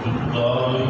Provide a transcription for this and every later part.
انتہائی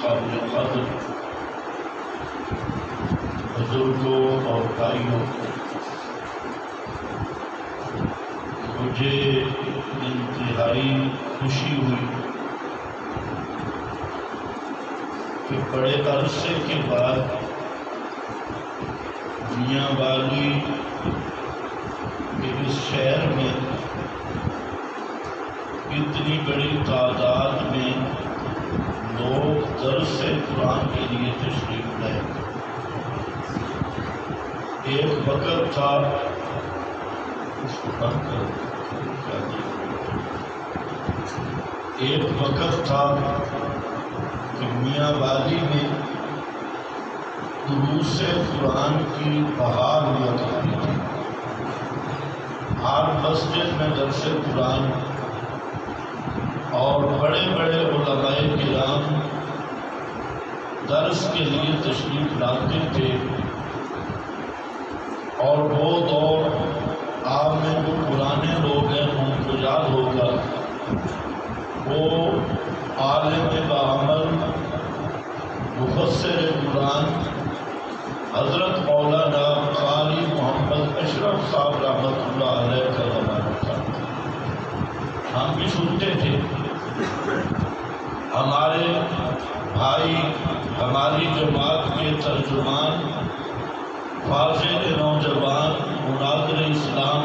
قابل قدر بزرگوں اور بھائیوں، مجھے انتہائی خوشی ہوئی کہ بڑے عرصے کے بعد میاں والی کے اس شہر میں اتنی بڑی تعداد میں لوگ درس قرآن کے لیے تشریف لائے۔ ایک وقت تھا، اس کو بند کر، ایک وقت تھا کہ میاں والی میں دروس قرآن کی بہار ہوا کرتی تھی۔ ہر مسجد میں درس قرآن اور بڑے بڑے علماء کرام درس کے لیے تشریف لاتے تھے، اور وہ دور آپ میں جو پرانے لوگ ہیں ان کو یاد ہوگا، وہ عالم باعمل مفسر قرآن حضرت مولانا قاری محمد اشرف صاحب رحمۃ اللہ علیہ کا زمانہ تھا۔ ہم بھی سنتے تھے، ہمارے بھائی، ہماری جماعت کے ترجمان، فاضل نوجوان، مناظر اسلام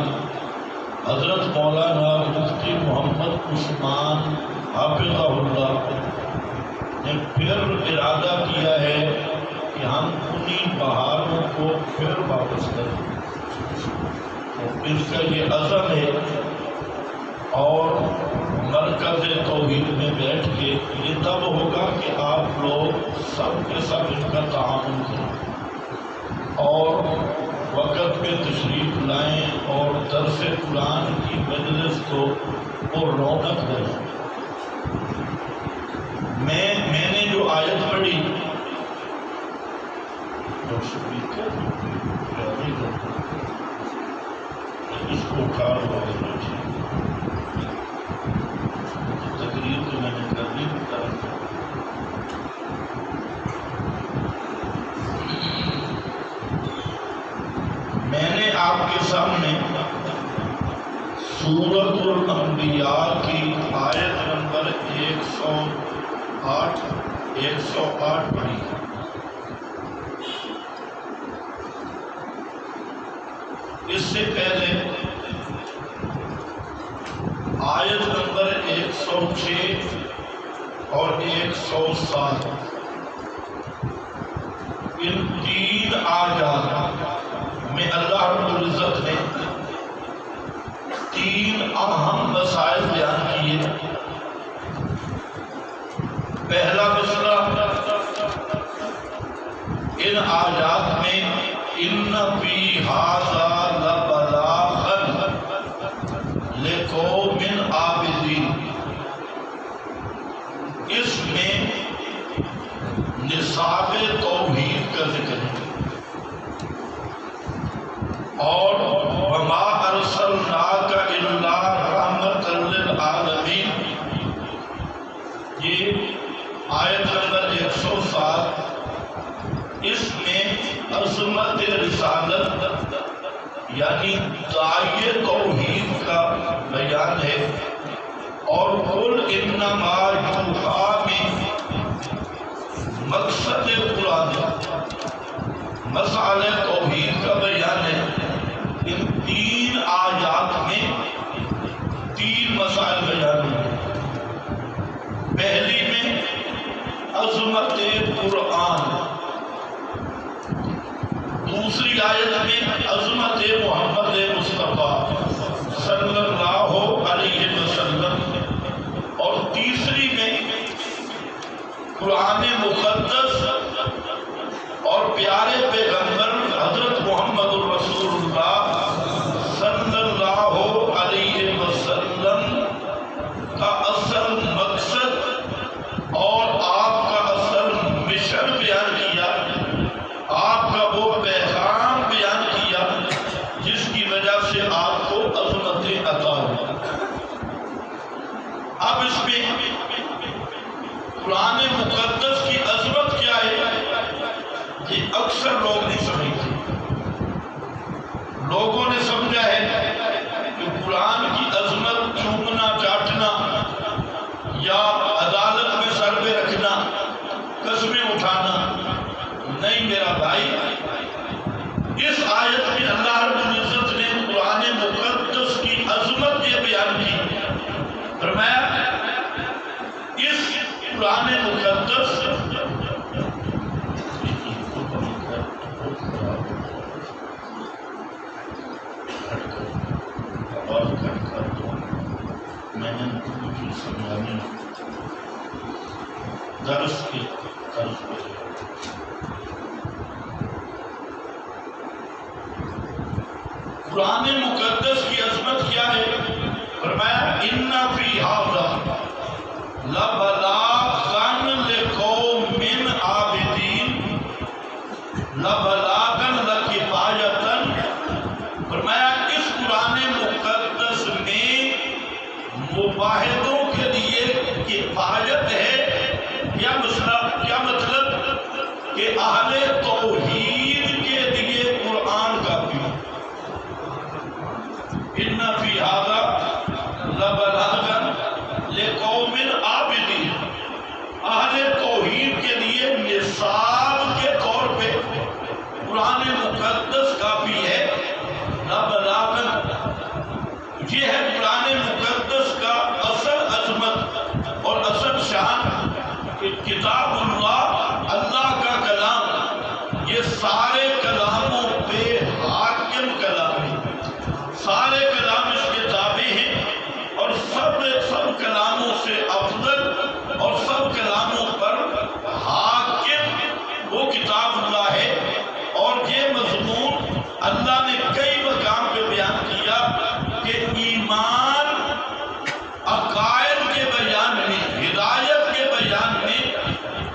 حضرت مولانا مفتی محمد عثمان حافظہ اللہ نے پھر ارادہ کیا ہے کہ ہم انہیں بہاروں کو پھر واپس کریں۔ اس کا یہ عزم ہے، اور مرکز توحید میں بیٹھ کے یہ تب ہوگا کہ آپ لوگ سب کے سب ان کا تعاون کریں اور وقت پہ تشریف لائیں اور درس قرآن کی مجلس کو اور رونق دیں۔ میں نے جو آیت پڑھی، اس کو اٹھا لو، تقریر تو میں نے کر لی بتا۔ میں نے آپ کے سامنے سورۃ الانبیاء کی آیت نمبر 108 پڑھی۔ اس سے پہلے آیت نمبر 106 اور 107، ان تین آیات میں اللہ رب العزت ان آیات میں ان فی ھذا لبلاغا لقوم عابدین، اس میں نصاب توحید کا ذکر ہے، اور وما ارسلناک الا رحمۃ للعالمین، یہ آیت نمبر 107، اس میں عظمت رسالت یعنی داعی توحید کا بیان ہے، اور قل انما یوحیٰ میں مقصد قرآن مسائل توحید کا بیان ہے۔ ان 3 آیات میں 3 مسائل بیان ہیں۔ پہلی میں عظمت قرآن، دوسری آیت میں عظمت محمد مصطفیٰ صلی اللہ علیہ وسلم، اور تیسری میں قرآن مقدس اور پیارے پیغمبر حضرت محمد الرسول اللہ صلی اللہ علیہ وسلم کا اصل مقصد اور آپ کا اصل مشن بیان کیا، آپ کا وہ پیغام بیان کیا جس کی وجہ سے آپ کو عظمت عطا ہوئی۔ اب اس میں قرآن مقدس کی عظمت کیا ہے، یہ اکثر لوگ نہیں سمجھتے۔ لوگوں نے سمجھا ہے کہ قرآن کی عظمت چومنا چاٹنا یا عدالت میں سر پہ رکھنا، قسمیں اٹھانا نہیں میرا بھائی۔ اس آیت میں اللہ رب العزت نے قرآن مقدس کی عظمت یہ بیان کی، فرمایا اس قرآن مقدس میں نے سمجھانے درس کے طرز پر قرآن مقدس کی عظمت کیا ہے، فرمایا ان فی ھذا لبلاغا لقوم عابدین لبلاغا لکفایۃ، فرمایا اس قرآن مقدس میں مباحثوں کے لیے کفایت ہے۔ کیا مطلب کہ اہل توحید کے لیے قرآن کافی ہے۔ ان فی ھذا لبلاغا لقوم عابدین، اہل توحید کے لیے نصاب کے طور پہ قرآن مقدس کافی ہے۔ لبلاغا، یہ ہے قرآن مقدس کا اصل عظمت اور اصل شان کہ کتاب اللہ، اللہ کا کلام، یہ سارے کلاموں پہ حاکم کلام ہے۔ سارے کلام اس کے تابع ہیں، اور سب کلاموں سے افضل اور سب کلاموں پر حاکم وہ کتاب اللہ ہے۔ اور یہ مضمون اللہ نے کئی مقام پہ بیان کیا کہ ایمان، عقائد کے بیان میں، ہدایت کے بیان میں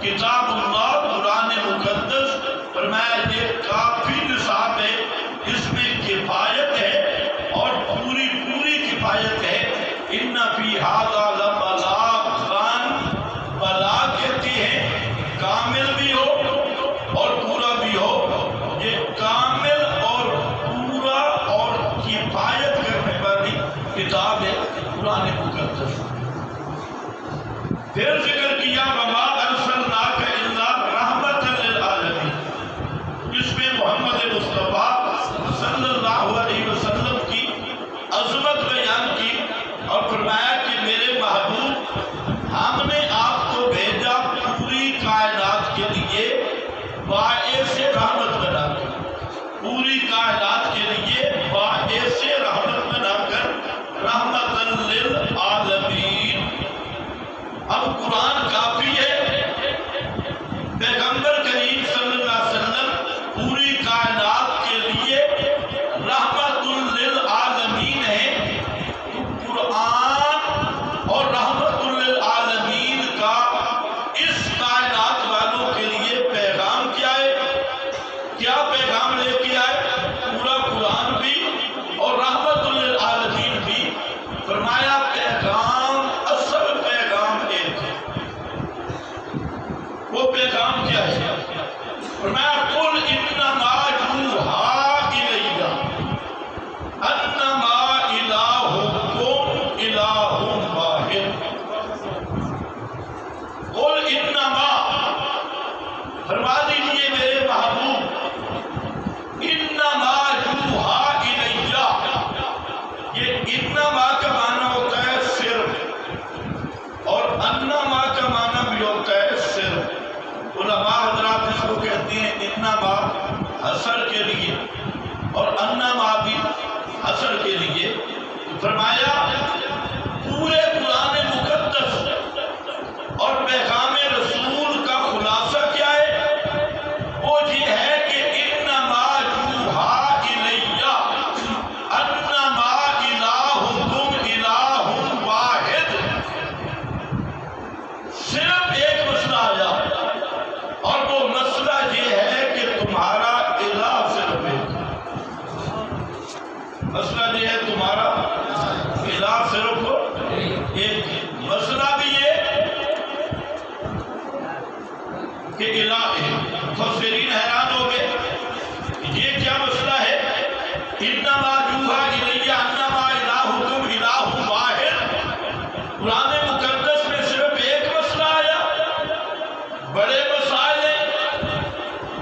کتاب اللہ قرآن مقدس، فرمایا یہ انما حسر کے لیے اور انما بھی حسر کے لیے. فرمایا پورے قرآن مقدس اور پیغام رسول کا خلاصہ کیا ہے؟ وہ یہ ہے کہ انما یوحا الیہ انما الہکم الہ واحد. صرف ایک مسئلہ آیا اور وہ مسئلہ یہ ہے کہ تمہارا الہ صرف ایک. مسئلہ یہ ہے تمہارا الہ صرف ایک. مسئلہ بھی یہ کہ الہ ایک. مفسرین حیران ہو گئے یہ کیا مسئلہ ہے؟ انما یوحا الیہ انما الہکم الہ واحد. قرآن مقدس میں صرف ایک مسئلہ آیا. بڑے مسائل ہیں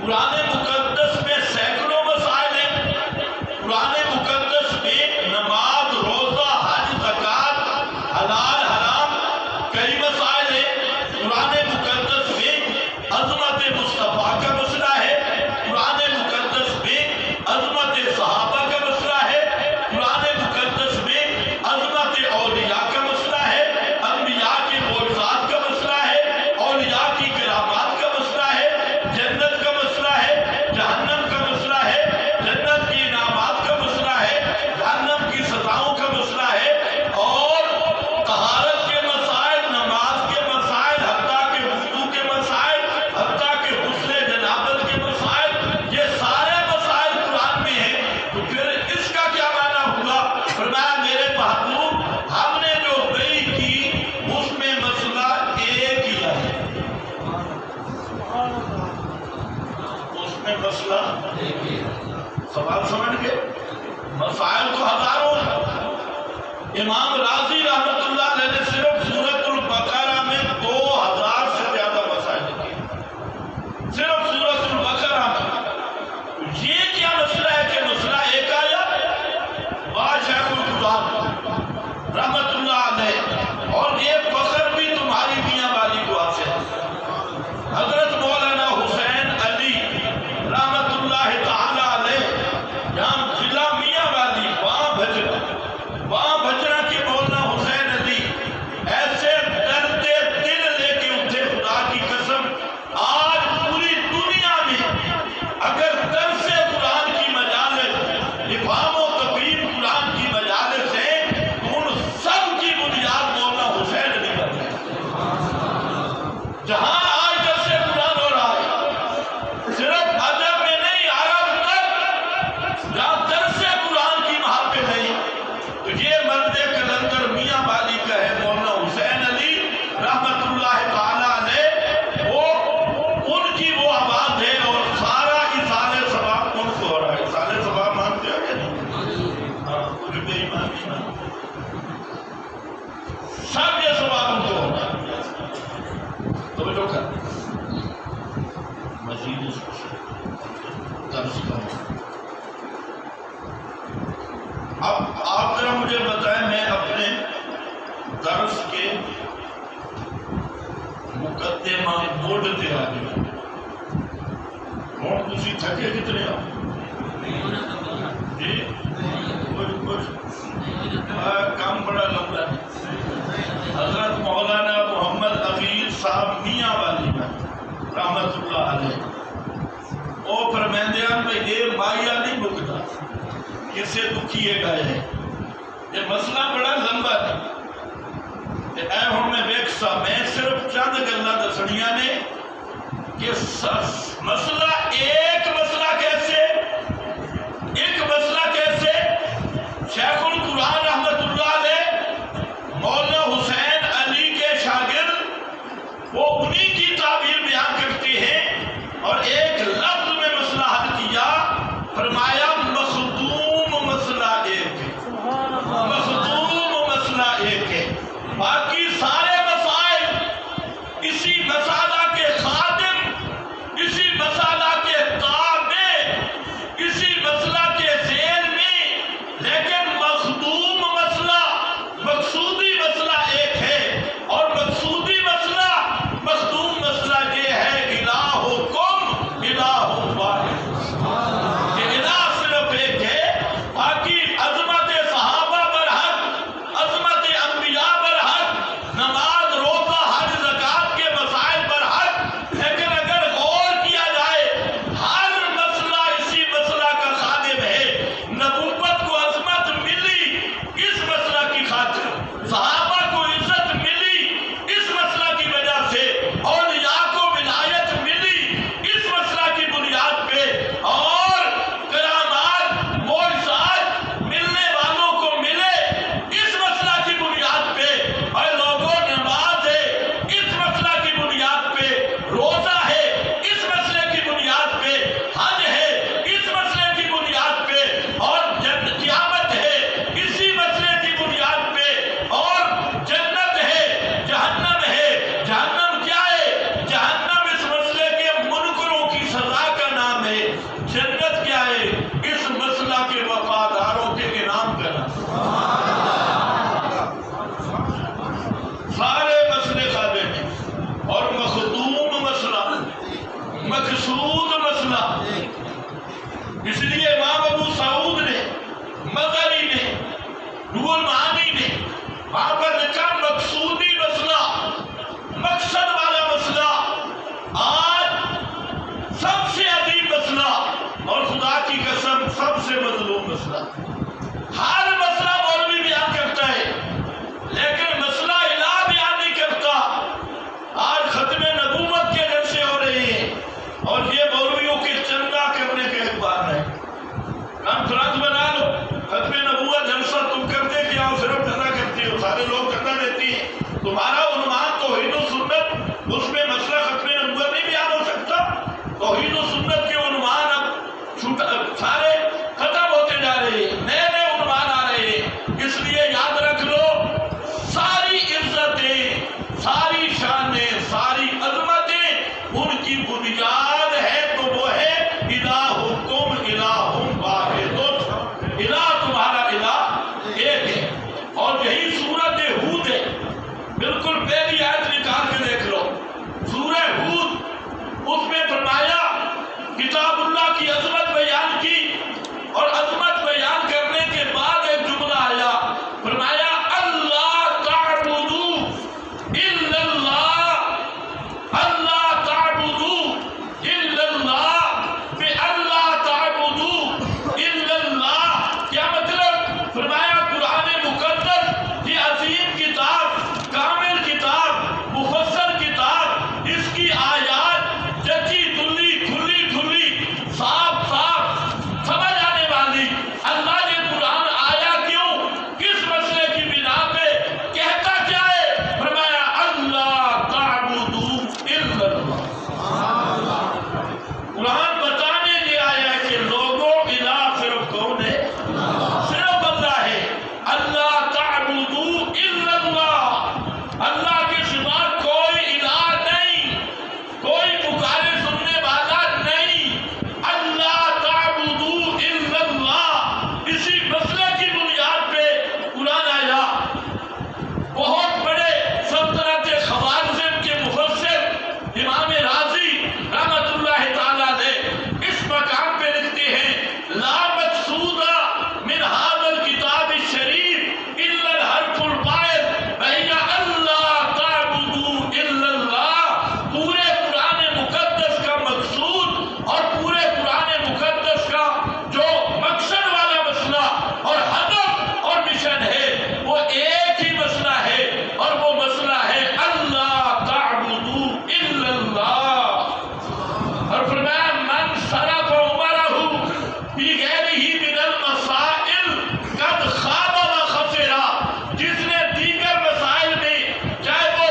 قرآن مقدس میں، سینکڑوں مسائل ہیں قرآن مقدس میں. نماز، روزہ، حج، زکوٰۃ، حلال حرام، کئی مسائل ہیں قرآن مقدس میں. عظمت مصطفیٰ کا مسئلہ ہے قرآن مقدس میں. عظمت صحابہ کا مسئلہ ہے قرآن مقدس میں. عظمت اولیاء کا مسئلہ ہے. انبیاء کے معجزات کا مسئلہ ہے. اولیاء کی کرامات کا مسئلہ ہے. جنت کا مسئلہ ہے. جہنم کا مسئلہ ہے. جنت کی انعامات کا مسئلہ ہے. جہنم کی سزاؤں کا مسئلہ ہے. اور طہارت کے مسائل، نماز کے مسائل، حتیٰ کہ وضو کے مسائل، حتیٰ کہ غسل جنابت کے مسائل، یہ سارے مسائل قرآن میں ہیں. تو پھر اس کا کیا معنی ہوا؟ فرمایا میرے محبوب ہم نے جو وحی کی اس میں مسئلہ ایک ہی ہے. اس میں مسئلہ سوال سمجھ گئے؟ مسائل تو ہزاروں ہیں. امام راضی رحمۃ اللہ علیہ نے صرف سورۃ البقرہ میں 2000 سے زیادہ مسائل لکھے. صرف سورۃ البقرہ میں. یہ کیا مسئلہ ہے کہ مسئلہ ایک آیا؟ شیخ القرآن رحمۃ اللہ علیہ. اور یہ فخر بھی تمہاری میاں والی دعا سے ہے. حضرت مولانا حسین علی رحمۃ اللہ تعالی علیہ جہاں ضلع میاں والی وہاں بھجرہ کے مولانا حسین علی ایسے درد دل لے کے اٹھے. خدا کی قسم آج پوری دنیا میں اگر درس قرآن کی مجالس، افہام و تفہیم قرآن کی مجالس ہیں تو ان سب کی بنیاد مولانا حسین علی پر ہے. جہاں آج درس قرآن ہو رہا ہے صرف ادب میں نہیں، عرب تک جہاں درس قرآن کی محافل نہیں، تو یہ مرد کلندر میاں والی کا ہے مولانا حسین علی رحمۃ اللہ تعالی علیہ. وہ ان کی وہ آواز ہے اور سارا اصالِ ثواب ان کو ہو رہا ہے. اصالِ ثواب مانتے ہیں کہ نہیں؟ ہاں کچھ بے ایمانی نہ سب یہ ثواب ان کو ہو رہا ہے. توجہ کر مزید اس درس کا. اب آپ ذرا مجھے بتائیں میں اپنے درس کے مقدمہ موڈ تے آ گیا. موڈ تسی تھکے کتنے آ جی؟ کچھ کام بڑا لمبا ہے. حضرت مولانا محمد امین صاحب میاں والی میں رحمت اللہ علیہ وہ فرمیندیاں میں یہ مائیا نہیں مکتا کسے دکھیے گئے ہیں. یہ مسئلہ بڑا لمبا ہے. اے ہوں میں ویکسا میں صرف چند گلاں دسنیاں نے کہ مسئلہ ایک مسئلہ کیسے شیخ القرآن رحمت اللہ علیہ مولانا حسین علی کے شاگرد وہ انہی کی تعبیر بیان کرتے ہیں اور ایک لفظ میں مسئلہ حل کیا. فرمایا مخدوم مسئلہ ایک ہے. مخدوم مسئلہ ایک ہے. باقی سارے مسائل اسی مسئلہ کے خادم، اسی مسئلہ کے جنت کیا ہے؟ اس مسئلہ کے وفاداروں کے انعام کا نام۔ سارے مسئلے خانے میں اور مخدوم مسئلہ، مقصود مسئلہ۔ اس لیے امام ابو سعود نے، مغری نے، روح المعانی نے وہاں پر لکھا مقصودی مسئلہ، مقصد والا مسئلہ آج سب سے عظیم مسئلہ اور خدا کی قسم سب سے مظلوم مسئلہ۔ ہر مسئلہ مولوی بیان کرتا ہے لیکن مسئلہ الہ بیان نہیں کرتا۔ آج ختم نبوت کے جلسے ہو رہے ہیں اور یہ مولویوں کے چندہ کرنے کے اخبار ہیں۔ کانفرنس بنا لو، ختم نبوت جلسہ تم کرتے کیا ہو؟ صرف چندہ کرتے ہو، سارے لوگ چندہ دیتے ہیں۔ تمہارا عنوان توحید و سنت، اس میں مسئلہ ختم نبوت نہیں بیان ہو سکتا۔ توحید و سنت کے عنوان اب سارے ختم ہوتے جا رہے ہیں، نئے نئے عنوان آ رہے ہیں۔ اس لیے یاد رکھ لو، ساری عزتیں، ساری شانیں، ساری عظمتیں ان کی بنیاد ہے تو وہ ہے الہکم الہ واحد۔ الہ تمہارا الہ ایک ہے، اور یہی سورۃ ہود ہے۔ بالکل پہلی آیت نکال کے دیکھ لو، سورہ ہود، اس میں فرمایا کتاب اللہ کی عظمت بیان کی، اور عظمت بیان کرنے کے بعد ایک جملہ آیا، فرمایا اللہ تعبدوا الا اللہ، اللہ تعبدوا الا اللہ، بے اللہ تعبدوا الا اللہ۔ کیا مطلب؟ فرمایا قرآن مقدس یہ عظیم کتاب، کامل کتاب، مفصل کتاب، اس کی آیات جچی تلی کھلی کھلی، صاف صاف سمجھ آنے والی۔ اللہ نے قرآن آیا کیوں؟ کس مسئلے کی بنا پہ؟ کہتا کیا ہے؟ فرمایا اللہ تعبدوا الا اللہ۔ قرآن بتانے لے آیا کہ لوگوں الہ صرف کون ہے؟ صرف اللہ ہے۔ اللہ تعبدوا الا اللہ، اللہ کے سوا کوئی الہ نہیں، کوئی پکارے سننے والا نہیں۔ اللہ تعبدوا الا اللہ، اسی مسئلے کی بنیاد پہ قرآن آیا۔ بہت بڑے سلطنت خوارزم کے مفسر امام رازی رحمت اللہ تعالیٰ نے اس مقام پہ لکھتے ہیں لا مقصود من هذا الكتاب الشریف الا الحرف الواحد وهي اللہ تعبدوا الا اللہ۔ پورے قرآن مقدس کا مقصود اور پورے قرآن مقدس کا جو مقصد والا مسئلہ اور ہدف اور مشن ہے وہ ایک ہی مسئلہ ہے، اور وہ مسئلہ ہے اللہ تعبدوا الا اللہ۔ اور فرمایا من صرف عمرہ فی غیرہ من المسائل قد خاب و خسرا، جس نے دیگر مسائل میں، چاہے وہ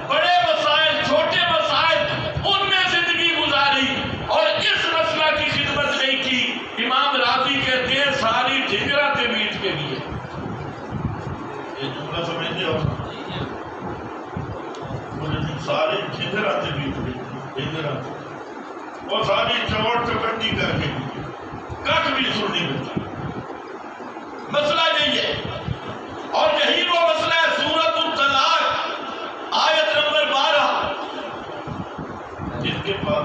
بڑے مسائل چھوٹے مسائل، ان میں زندگی گزاری اور اس مسئلہ کی خدمت نہیں کی، امام راضی کہتے ہیں ساری ٹھکراتے بیٹ کے لیے۔ یہ جملہ سمجھتے ہو؟ سارے ٹھکراتے بیٹ کے لیے، اور ساری چوٹ چپٹی کر کے کٹ بھی سن نہیں ملتا۔ مسئلہ یہی ہے، اور یہی وہ مسئلہ ہے سورۃ الطلاق آیت نمبر 12، جن کے پاس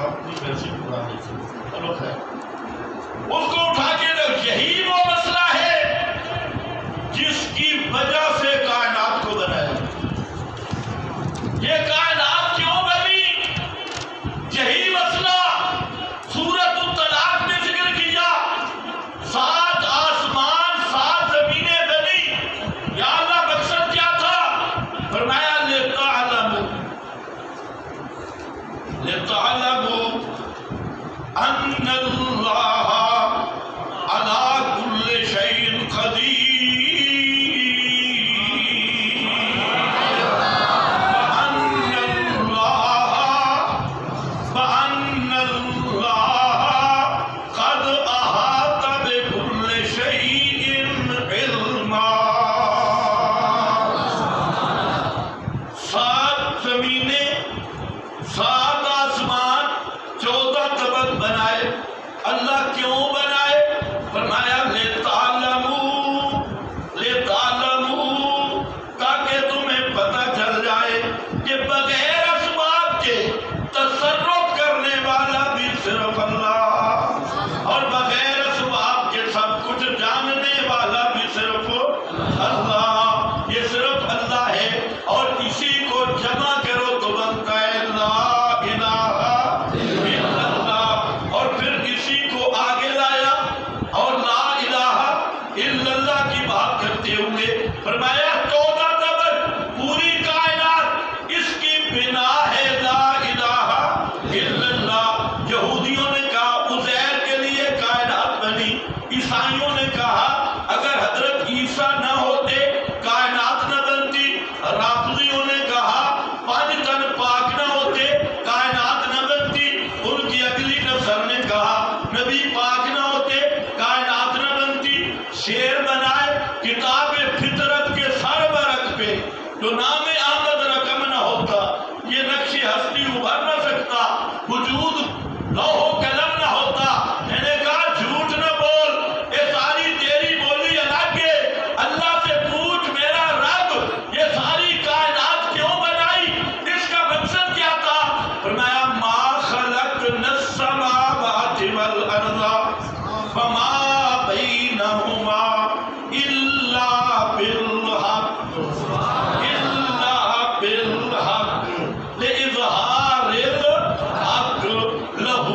آپ کی ویسی پرانی تھی، چلو خیر، اس کو اٹھا کے دیکھ۔ یہی وہ مسئلہ ہے جس کی وجہ سے کائنات کو بنایا۔ یہ کائنات کیوں بنی؟ یہی مسئلہ سورۃ الطلاق میں ذکر کیا۔ 7 آسمان 7 زمینیں بنی، یا اللہ مقصد کیا تھا؟ فرمایا لِتَعْلَمُوا أَنَّ اللَّهَ عَلَى كُلِّ شَيْءٍ قَدِيرٌ اللہ کیوں بنائے؟ فرمایا لِتَعْلَمُوا، تاکہ تمہیں پتہ چل جائے کہ بغیر اسباب کے تصرف کرنے والا بھی صرف اللہ، اور بغیر اسباب کے سب کچھ جاننے والا بھی صرف اللہ۔ یہ صرف اللہ ہے، اور اسی کو جمع کرو تو بنتا ہے لا الہ الا اللہ، اور پھر اسی کو آگے لایا اور لا الہ الا اللہ کی بات کرتے ہوئے فرمایا پوری کائنات اس کی بنا ہے لا الہ الا اللہ۔ یہودیوں نے کہا عزیر کے لیے کائنات بنی، عیسائیوں نے کہا اگر حضرت عیسیٰ نہ ہوتے کائنات نہ بنتی، رافضیوں نے کہا پانچ تن پاک نہ ہوتے کائنات نہ بنتی، ان کی اگلی نسل نے کہا نبی پاک نہ ہوتے کائنات نہ بنتی۔ شعر بنائے کتاب فطرت کے سربرق پہ، جو نام احمد رقم نہ ہوتا یہ نقش ہستی ابھر نہ سکتا، وجود لوح و قلم نہ ہوتا۔ میں نے کہا جھوٹ نہ بول، یہ ساری تیری بولی الگ ہے، اللہ سے پوچھ میرا رب یہ ساری کائنات کیوں بنائی، اس کا مقصد کیا تھا؟ فرمایا ما خلقنا السماوات والارض وما بینہما الا بالحق لإظہار الحق لہ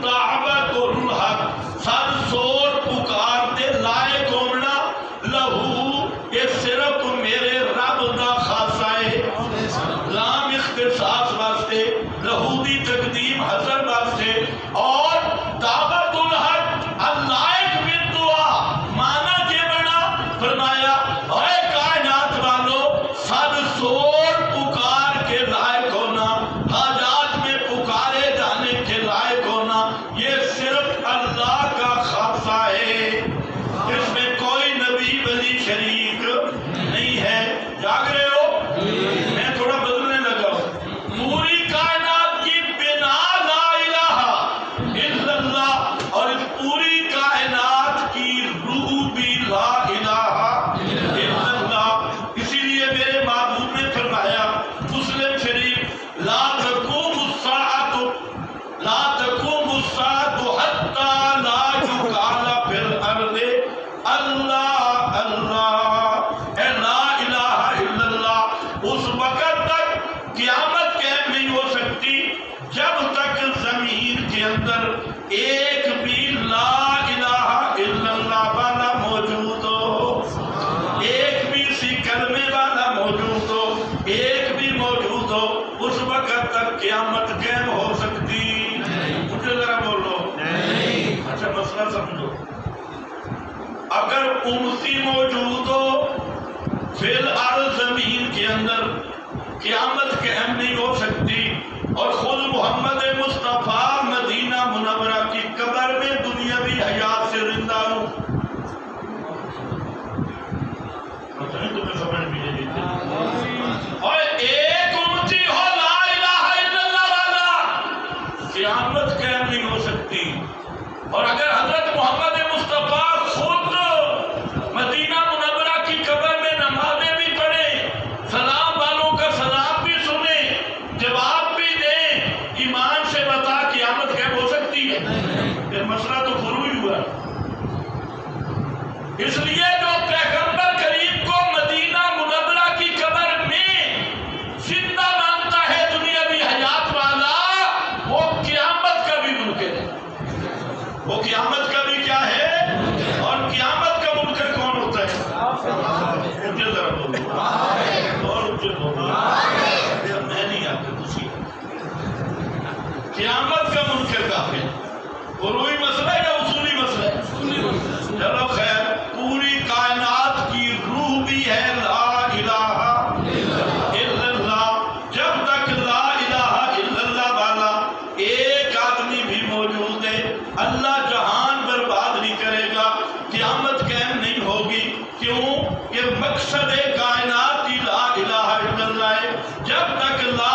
دعوت الحق سر سور پکارتے لائے گھومنا لہو، یہ صرف میرے رب دا خاصہ ہے، لام اختصاص واسطے، لہو دی تقدیم حسر واسطے، اور دعوت الحق اللائق بالدعا مانا کے بنا۔ فرمایا اے کائنات والو، سر سور پکار کے لائق ہونا، حاجات میں پکارے جانے کے لائق ہونا، یہ صرف اللہ کا خاصہ ہے، اس میں کوئی نبی ولی شریک نہیں ہے۔ جاگ رہے ہو؟ میں تھوڑا بدلنے لگا ہوں۔ پوری کائنات کی بنا لا الہ الا اللہ، اور اس پوری کائنات کی روح بھی لا الہ الا اللہ۔ اسی لیے میرے محبوب نے فرمایا مسلم شریف لا تقوم الساعة حتى لا يقال في الارض اللہ اللہ، اے لا الہ الا اللہ اس وقت تک قیامت قائم نہیں ہو سکتی جب تک زمین کے اندر ایک بھی لا الہ الا اللہ والا موجود ہو، ایک بھی اسی کلمے والا موجود ہو، ایک بھی موجود ہو، اس وقت تک قیامت قائم ہو سکتی؟ مجھے ذرا بولو۔ اچھا مسئلہ سمجھو، اگر امتی موجود ہو فی الارض زمین کے اندر قیامت قائم نہیں ہو سکتی، اور خود محمد مصطفیٰ مدینہ منورہ کی قبر میں دنیاوی حیات سے زندہ ہوں، تمہیں سمجھ بھی نہیں دیتے، اور ایک امتی ہو لا الہ الا اللہ والا، قیامت قائم نہیں ہو سکتی۔ اور اگر حضرت محمد مصطفیٰ خود مدینہ منورہ کی قبر میں نمازیں بھی پڑھیں، سلام والوں کا سلام بھی سنیں، جواب بھی دیں، ایمان سے بتا قیامت قائم ہو سکتی ہے؟ یہ مسئلہ تو فروعی ہوا۔ اس لیے جو پیغمبر کریم کو مدینہ منورہ کی قبر میں زندہ مانتا ہے دنیاوی حیات والا، وہ قیامت کا بھی منکر ہے، وہ قیامت کا بھی کیا ہے؟ اور قیامت کا منکر کون ہوتا ہے؟ مجھے ذرا بولو، اور مجھے بولو، میں نہیں آتا کسی قیامت کا منکر کافر، فروعی مسئلہ ہے یا اصولی مسئلہ ہے؟ چلو خیر، پوری کائنات کی روح بھی ہے لا الہ الا اللہ۔ جب تک لا الہ الا اللہ والا ایک آدمی بھی موجود ہے، اللہ جہان برباد نہیں کرے گا، قیامت قائم نہیں ہوگی۔ کیوں؟ کہ مقصد کائنات کی لا الہ الا اللہ ہے۔ جب تک لا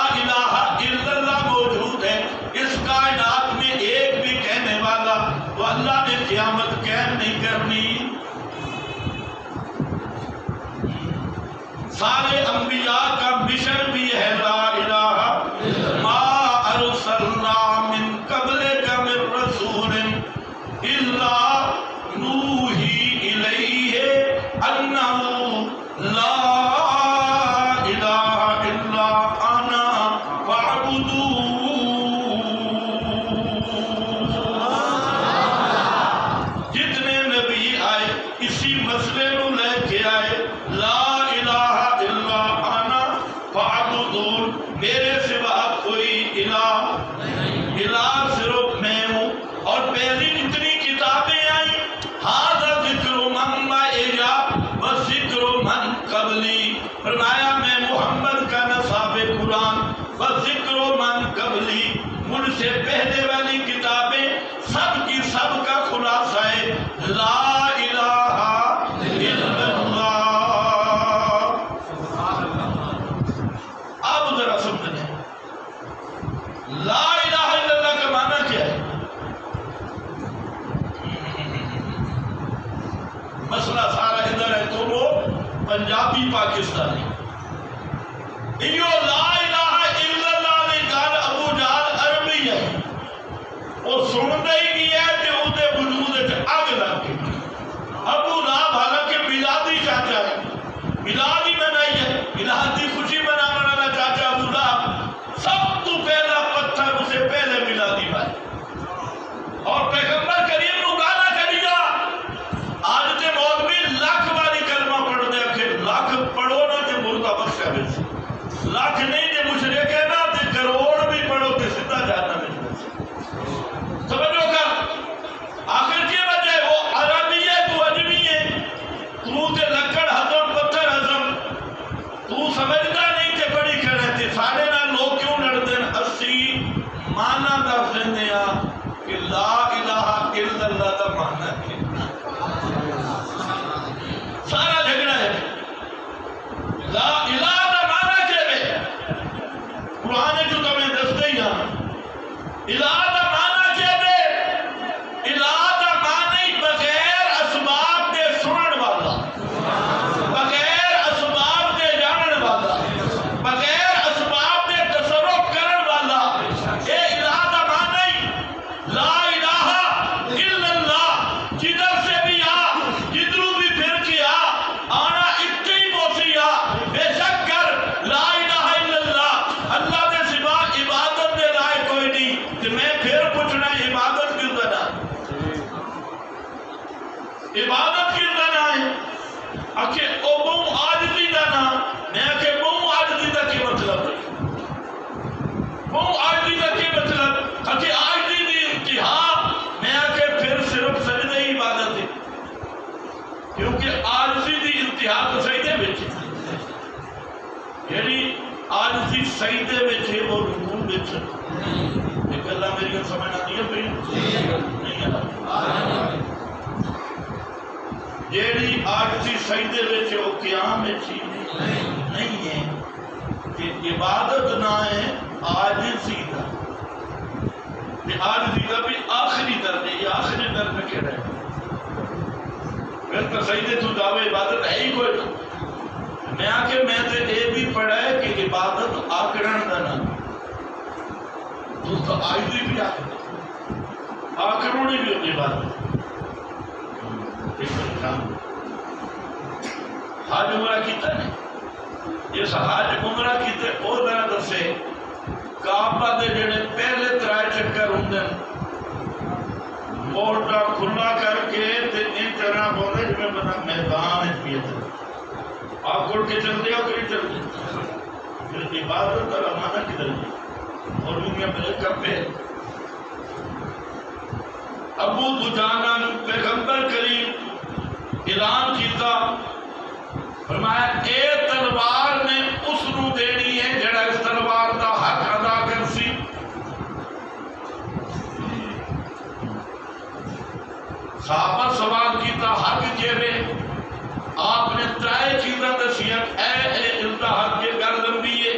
مشن بھی ہے لا الہ ما ارسلنا من قبلک من رسول الا نوحی الیہ انہ لا الہ الا انا فاعبدون۔ جتنے نبی آئے اسی مسئلے نو لے کے آئے، لا الہ الا انا فاعبدون، میرے سوا کوئی الہ صرف میں ہوں۔ اور پہلی جتنی کتابیں آئیں، ھذا ذکر من معی و ذکر من قبلی، فرمایا میں محمد کا نصاب قرآن و ذکر من قبلی، مجھ سے پہلے والی کتابیں سب کی سب کا خلاصہ ہے لا الہ الا اللہ۔ اب ذرا سمجھ لیں لا الہ الا اللہ کا معنی کیا ہے؟ مسئلہ سارا ادھر ہے تو وہ پنجابی پاکستانی یہ لا الہ الا اللہ نے گل ابو جہل عربی ہے، وہ سنتا ہی نہیں ہے کہ وہ دے وجود وچ اگ لگ گئی۔ ابو لہب حالانکہ میلادی چاچا ہے، میلاد ہی منائی ہے، میلاد کی خوشی منانے والا چاچا ابو لہب سب تو پہلا پتھر اسے پہلے میلادی بھائی، اور پیغمبر کریم نو گالا کریگا آج تے مولوی لاکھ باری کلمہ پڑھ دے کہ لاکھ پڑھو نا تے مردہ بخشا بیچ، لاکھ نہیں تے مشرک ہے نا تے کروڑ بھی پڑھو تے سدھا جانا بیچ۔ سمجھو کر آخر کی وجہ ہے وہ عربی ہے تو اجمی ہے، تو تے لکڑ ہضم پتھر ہضم، تو سمجھتا نہیں تے بڑی کھڑے تے سارے نہ لوگ کیوں لڑتے ہیں؟ اسی معنی دس لیندے ہیں کہ لا الہ الا اللہ دا معنی ہے، سارا جھگڑا ہے۔ لا الہ دا معنی کیا ہے؟ قرآن جو تمہیں دستے ہی ہاں الہ دا معنی کیا ہے؟ الہ دا معنی بغیر اسباب دے سنن والا، بغیر اسباب دے جانن والا، بغیر اسباب دے تصرف کرن والا، اے الہ دا معنی لا الہ الا اللہ، جدھر سے بھی آ جدھروں بھی پھر کے آنا اتنے ہی موسی بے شک کر لا الہ الا اللہ، اللہ دے سوا عبادت دے لائق کوئی نہیں۔ کہ میں پھر پوچھنا عبادت کیوں بنا، عبادت کیوں بنا ہے؟ آکھے او بہو عاجزی دا نا، میں آکھے بہو عاجزی دا کی مطلب ہے؟ بہو عاجزی دا کی مطلب؟ آکھے عاجزی دی انتہا، میں آکھے پھر صرف سجدہ ہی عبادت ہے، کیونکہ عاجزی دی انتہا تو سجدے وچ ہے، یعنی عاجزی سجدے وچ ہے وہ رکوع وچ ایک اللہ میری گل سمجھ آتی ہے پھر نہیں آتا، جیڑی عاجزی سجدے وچ ہے وہ قیام وچ ہی نہیں ہے، کہ عبادت نہ ہے عاجزی دا، کہ عاجزی دا بھی آخری درجے، یہ آخری درجے کہہ رہے ہیں، پھر تو سجدے تو دعوے عبادت ہے ہی کوئی نہ۔ میں آکے میں تے اے بھی پڑھا ہے کہ عبادت آکڑن دا نا، تو عاجزی بھی آکڑونی بھی ہوتی عبادت۔ حج عمرہ کیتا نہیں، اس حج عمرہ کیتے او ذرا دسے کعبہ دے جڑے پہلے ترائے چکر ہوندے موٹا کھلا کر کے تے ان طرح بولے جویں بنا میدان وچ پیے آپ کھڑ کے چلتے ہو کہ نہیں چلتے؟ پھر عبادت کا معنی کدھر ہے؟ اور دنیا میں کپے ابو دجانہ پیغمبر کریم اعلان کیتا، فرمایا اے تلوار نے اس نو دینی ہے جڑا اس تلوار دا حق ادا کرسی۔ صحابہ سوال کیتا حق کیوے؟ آپ نے ترائے چیزاں دسیاں، اے اس دا حق کے گل لمبی ہے۔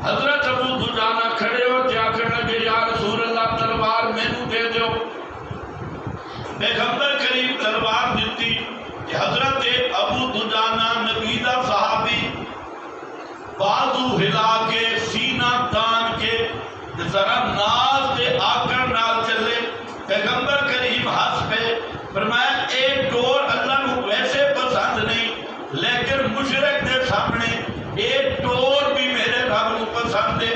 حضرت ابو دجانہ کھڑے ہو کے آخر لگے یا رسول اللہ تلوار مینوں دے دو۔ پیغمبر کریم تلوار دیتی کہ حضرت ابو دجانہ نبی دا صحابی بازو ہلا کے سینہ تان کے ذرا ناز دے آکر نال چلے. پیغمبر کریم ہنس پہ فرمایا اے ٹور اللہ نو ویسے پسند نہیں لیکن مشرک دے سامنے اے ٹور بھی میرے رب نو پسند ہے.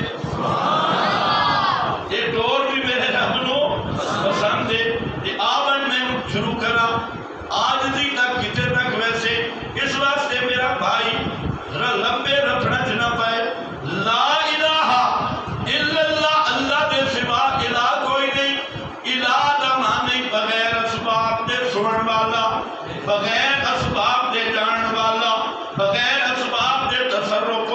اے ٹور بھی میرے رب نو پسند ہے. آون میں شروع کرا آج دی تک کتے تک ویسے اس واسطے میرا بھائی ذرا لمبے رکھنا چنا پائے. لا الہ الا اللہ اللہ دے سوا الہ کوئی نہیں. الہ دا معنی بغیر اسباب دے سنن والا بغیر اسباب دے جانن والا بغیر اسباب دے تصرف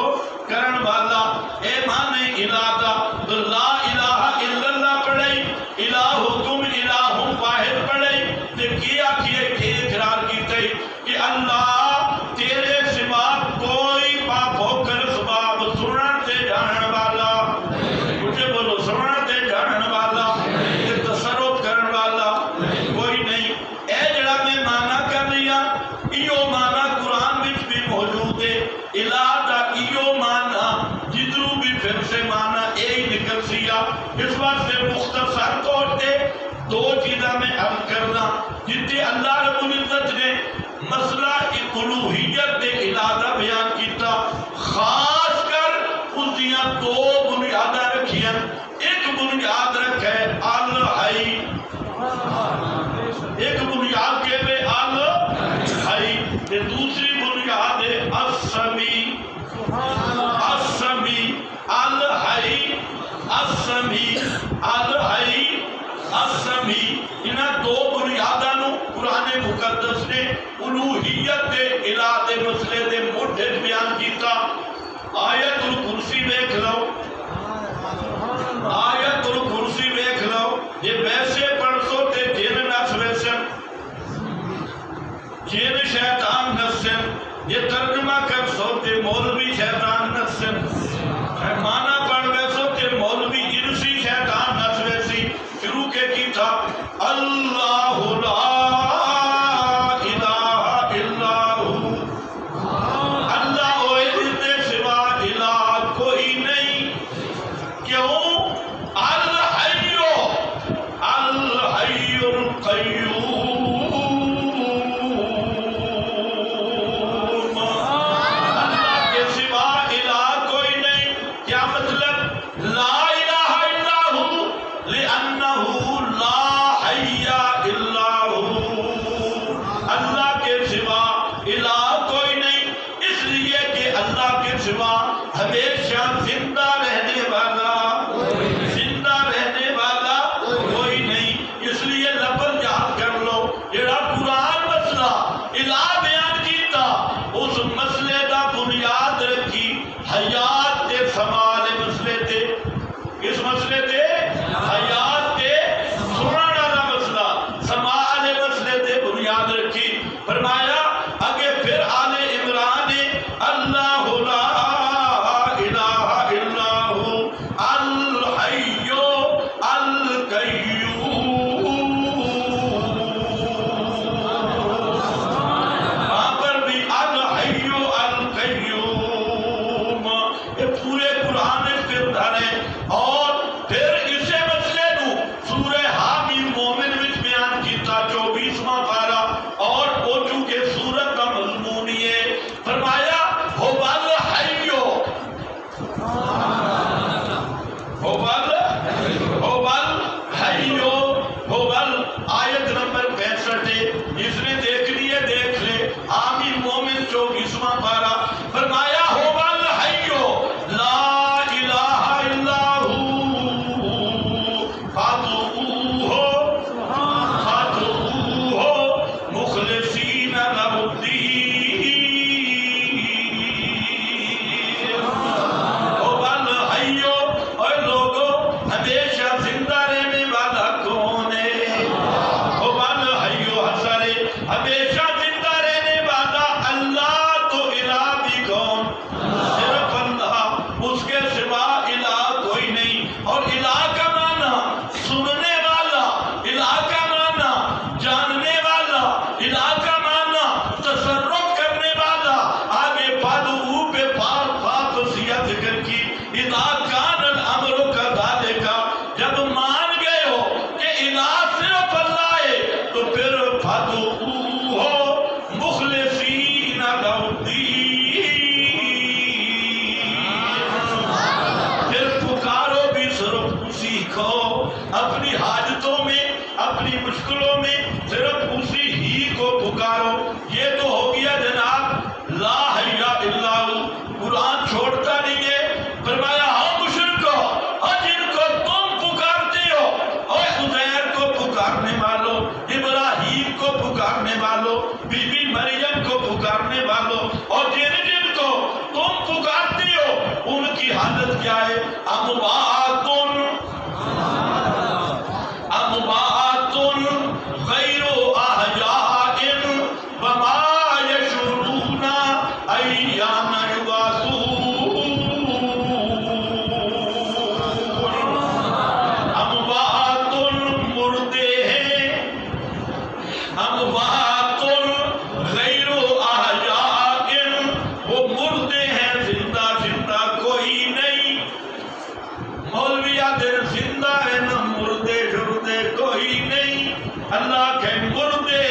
کرن والا اے معنی الہ دا. تو لا الہ الا اللہ پڑھائی الہکم الہ واحد پڑھائی تے کیا کیے کہ اقرار کیتے کہ اللہ تیرے سوا کوئی پاپو کر سباب سنن تے جانن والا مجھے بولو سنن تے جانن والا تے تصرف کرن والا کوئی نہیں. اے جڑا میں معنی کر لیا ایو معنی قرآن وچ بھی موجود ہے. الہ دا ایو معنی جدرو بھی پھر سے معنی اے ہی نکل سیا. اس واسطے مختصر طور تے دو چیزاں میں عرض کرنا جتنے اللہ رب العزت نے مسئلہ الوہیت دے الہ دا بیان کیتا خاص کر اس دیاں دو بنیاداں رکھیاں. ایک بنیاد رکھے الحی ایک بنیاد کے بے الحی تے دوسری بنیاد ہے السمیع السمیع الحی السمیع الحی السمیع. انہاں دو بنیاداں نو قرآن مقدس نے الوہیت دے الہ دے مسئلے دے موڈے بیان کیتا. آیت الکرسی دیکھ لو آیت الکرسی دیکھ لو یہ ویسے پڑھ سو تے جن نس ویسن جن شیطان نسن. یہ ترجمہ کر سو تے مولوی شیطان نسن. مانا پڑھ ویسو تے مولوی انسی شیطان نس ویسی. شروع کے کی تھا اللہ لا الہ الا ہو اللہ ہوئے جس دے سوا الہ کوئی نہیں. کیوں الحیو الحی القیوم اللہ کے سوا الہ کوئی نہیں. کیا مطلب لا الہ الا ہو لأنہ لا حی الا ہو اللہ کے سوا الہ کوئی نہیں اس لیے کہ اللہ کے سوا ہمیشہ زندہ رہنے والا کوئی نہیں. اس لیے لفظ یاد کر لو جڑا قرآن مسئلہ الہ بیان کیتا اس مسئلے دا بنیاد رکھی حیات تے سمال مسئلے تے. کس مسئلے تے حیات تے سنن والا مسئلہ سمال مسئلے تے بنیاد رکھی. فرمایا اگے پھر آل عمران اللہ لا الہ الا ہو الحی القیوم. وہاں پر بھی الحی القیوم. یہ پورے قرآن میں پھر دھرے اور پھر اسے مسئلے مشکلوں میں صرف اسی ہی کو پکارو. یہ تو ہو گیا جناب لا حیا الا ہو. قرآن چھوڑتا نہیں ہے. فرمایا ہاں مشرکو، ہاں جن کو تم پکارتے ہو، اور عزیر کو پکارنے والوں، ابراہیم کو پکارنے والوں، بی بی مریم کو پکارنے والوں، اور جن جن کو تم پکارتے ہو ان کی حالت کیا ہے؟ اموات غیر احیاء وما یشعرون ایان یبعثون. اموات مردے ہیں، اموات غیر احیاء، وہ مردے ہیں، زندہ زندہ کوئی نہیں. مولویات زندہ ہے نہ مردے شردے کوئی نہیں. اللہ کے مردے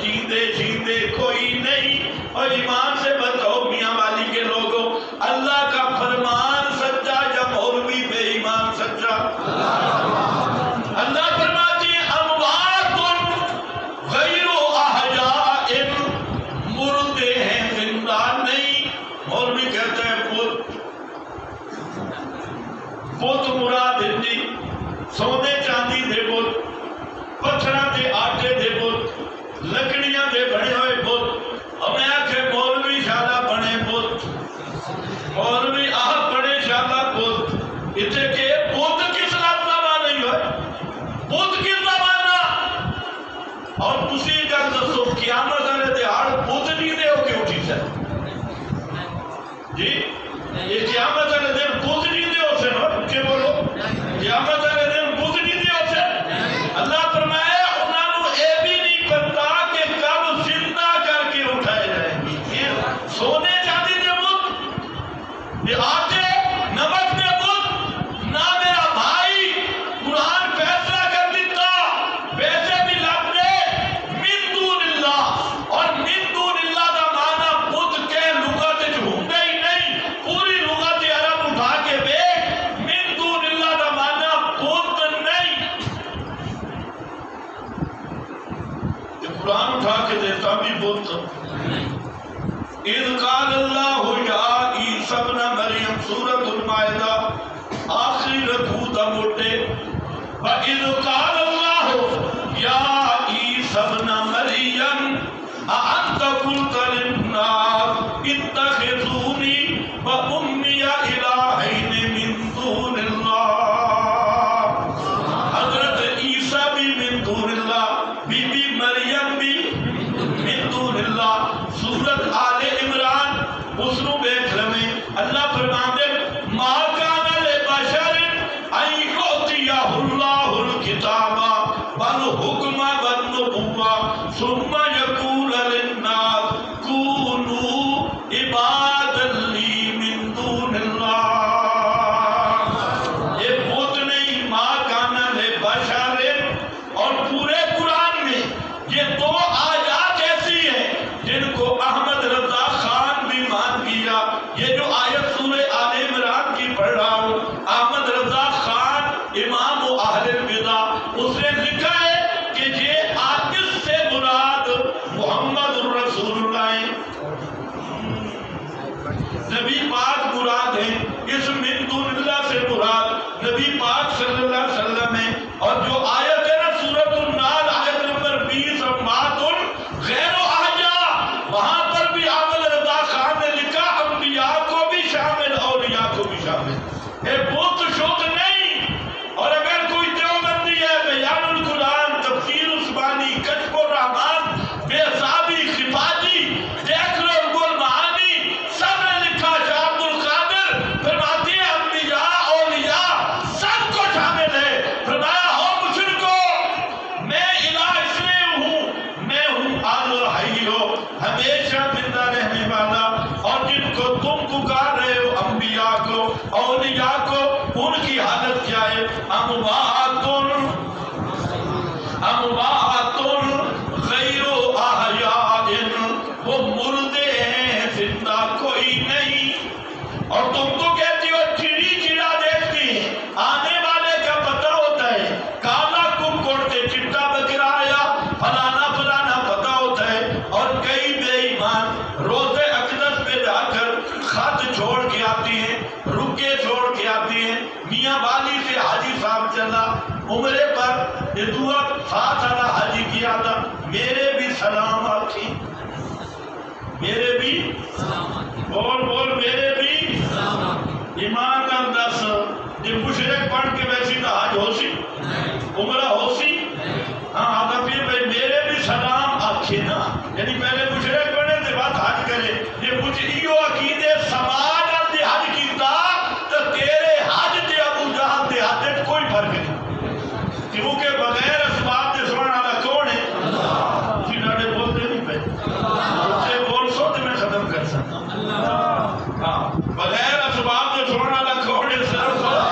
جیندے جیندے کوئی نہیں. اور ایمان سے بتاؤ میاں والی کے لوگوں، اللہ کا فرمان سچا یا مولوی بے ایمان سچا؟ اللہ فرماتی ہے اموات غیر احیاء، مردے ہیں زندہ نہیں. مولوی کہتے ہیں بت مراد ہندی سونے چاندی دے بت، پتھراں دے آٹے دے بت، لکڑیاں دے بنے ہوئے بت. ہمیں آکھے مولوی شالا بنے بت، مولوی آپ بنے شالا بت. اتنے کہ بت کس لفظ نہیں ہوئے، بت کس زمانہ. اور تسی گل دسو قیامت والے دہاڑ بت نہیں دے ہو کے اٹھی سے جی؟ یہ قیامت والے دن بت نہیں دے ہو سے نا کہ بولو قیامت والے دن بت نہیں دے ہو سے. اللہ فرمایا انہوں نے یہ بھی نہیں پتا کہ کب زندہ کر کے اٹھائے جائیں گے. سونے چاندی دے بت، یہ آٹے نمک دے بت نہ میرا بھائی. قرآن فیصلہ کر دیتا ویسے بھی لفظ من دون اللہ، اور من دون اللہ کا معنی بت کے لغت ہوندا ہی نہیں. پوری لغت عرب اٹھا کے دیکھ، من دون اللہ کا معنی بت نہیں. یہ قرآن اٹھا کے دیتا بھی بت. اذ قال اللہ یا عیسی ابن مریم، سورۃ المائدہ آخری رکوع دا مٹے. وَإِذْ قَالَ اللَّهُ يَا عِيسَى ابْنَ مَرْيَمَ أَأَنْتَ قُلْتَ لِلنَّاسِ اتَّخِذُونِي وَأُمِّيَ إِلَٰهَيْنِ مِن دُونِ اللَّهِ. حضرت عیسیٰ بھی من دون اللہ، بی بی مریم بھی من دون اللہ. سورت آل عمران اس نو بیٹھ لمیں. اللہ فرماندے ما کان لبشر ان یؤتیہ اللہ الکتاب والحکم والنبوۃ ثم یقول للناس کونوا عبادا لی من دون اللہ. یہ بت نہیں، ما کان لبشر. اور پورے قرآن میں یہ دو آیات ایسی ہیں جن کو احمد رضا خان بھی مان گیا. یہ جو آیت سورہ آل عمران کی پڑھ رہا ہوں، احمد رضا خان امام و اہل البدع، اس نے لکھا ہے کہ یہ آیت سے مراد محمد رسول اللہ ہے، نبی پاک مراد ہے. اس من دون اللہ سے مراد نبی پاک صلی اللہ علیہ وسلم ہے. اور جو آیت ہے نا سورۃ النال آیت نمبر 20، اموات غیر احیاء، وہاں پر بھی احمد رضا خان نے لکھا انبیاء کو بھی شامل، اولیاء کو بھی شامل. یہ بت شد نہیں. اور اگر کوئی دیوبندی ہے بیان القرآن، تفسیر عثمانی، کشف الرحمان، بے حسابی، خفاجی، دیکھ لو گل معانی، سب نے لکھا. شاہ عبد القادر فرماتے ہیں انبیاء اولیاء سب کو شامل ہے. فرمایا ہو مشرکو، میں الہ اس لیے ہوں، میں ہوں الحی ہو، ہمیشہ زندہ رہنے والا. اور جن کو تم پکار رہے ہو انبیاء کو، اولیاء کو، ان کی حالت کیا ہے؟ اموات غیر احیاء، وہ مردے ہیں، زندہ کوئی نہیں. اور تم تو کہتی ہو چڑی چڑا دیکھتی ہیں، آنے والے کا پتہ ہوتا ہے. کالا ککڑ سے چٹا بکرا آیا، میاں والی سے حاجی صاحب چلا عمرے پر، یہ دعا ساتھ والا حاجی کیا تھا، میرے بھی سلام آتی، میرے بھی بول بول میرے بھی ایمان نال دس، جی مشرک پڑھ کے ویسی تو حج ہو سی، عمرہ ہو سی؟ ہاں آدھا پھر بھائی میرے بھی سلام آکھے نا، یعنی پہلے مشرک پڑھے تھے بعد حج کرے، یہ کچھ ایو عقیدے سماج نال دے حج کیتا تو تیرے حج تے ابو جہل دے حج تے کوئی فرق نہیں، کیونکہ بغیر اسباب دے سنن والا کون ہے؟ اللہ۔ جی ڈاڈے بولتے نہیں پہ سے بول سو تو میں ختم کر سکتا ہوں، ہاں بغیر اسباب دے سنن والا کون ہے؟ صرف اللہ۔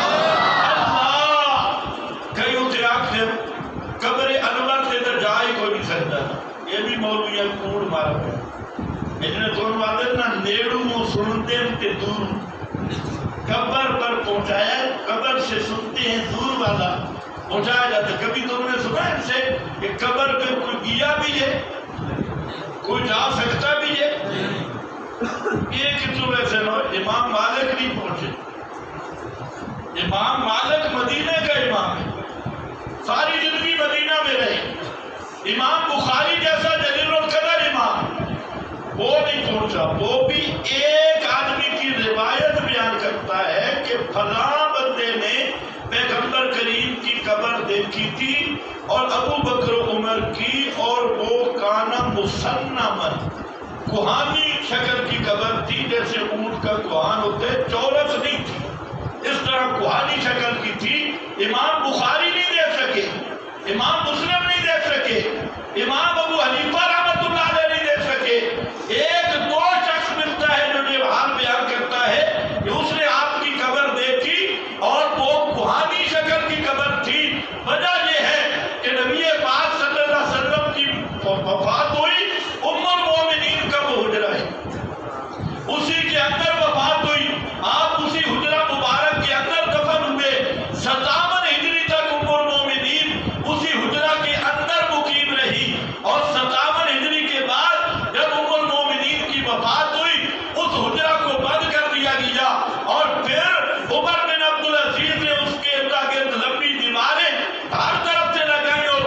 کئی ہوتے آکھتے قبر انور سے تو جا ہی کوئی نہیں سکتا، یہ بھی مولوی کوڑ مار گیا، اتنے دونوں آدھے نا نیڑوں مو سنتے ہیں کہ دور، قبر پر پہنچایا، قبر سے سنتے ہیں دور والا پہنچایا جاتا ہے۔ کبھی تم نے سنا ان سے کہ قبر پہ کوئی گیا بھی ہے، کوئی جا سکتا بھی ہے؟ یہ کتوں ایسے نو امام مالک نہیں پہنچے، امام مالک مدینہ کا امام ہے، ساری زندگی مدینہ میں رہے، امام بخاری جیسا جلیل القدر امام وہ نہیں پہنچا، وہ بھی ایک آدمی کی روایت بیان کرتا ہے کہ فلاں بندے نے پیغمبر کریم کی قبر دیکھی تھی اور ابو بکر و عمر کی، اور وہ کانا مسنمن کوہانی شکل کی قبر تھی، جیسے اونٹ کا کوہان ہوتا ہے، چورس نہیں تھی، اس طرح کوہانی شکل کی تھی۔ امام بخاری نہیں دیکھ سکے، امام مسلم نہیں دیکھ سکے، امام ابو حنیفہ رحمۃ اللہ علیہ نہیں دیکھ سکے، ایک دو شخص ملتا ہے جو یہ حال بیان کرتا ہے کہ اس نے آپ کی قبر دیکھی اور وہ کوہانی شکل کی قبر تھی۔ وجہ یہ ہے کہ نبی پاک صلی اللہ علیہ وسلم کی وفات ہوئی، ام المومنین کا وہ حجرہ ہے، اسی کے اندر وفات ہوئی، آپ اسی حجرہ مبارک کے اندر دفن ہوئے، 57 ہجری تک ام المومنین اسی حجرہ کے اندر مقیم رہی، اور 57 ہجری کے بعد جب ام المومنین کی وفات ہوئی اس حجرہ کو بند کر دیا گیا، اور پھر عمر بن عبدالعزیز نے اس کے ارد لمبی دیواریں ہر طرف سے لگائیں، اور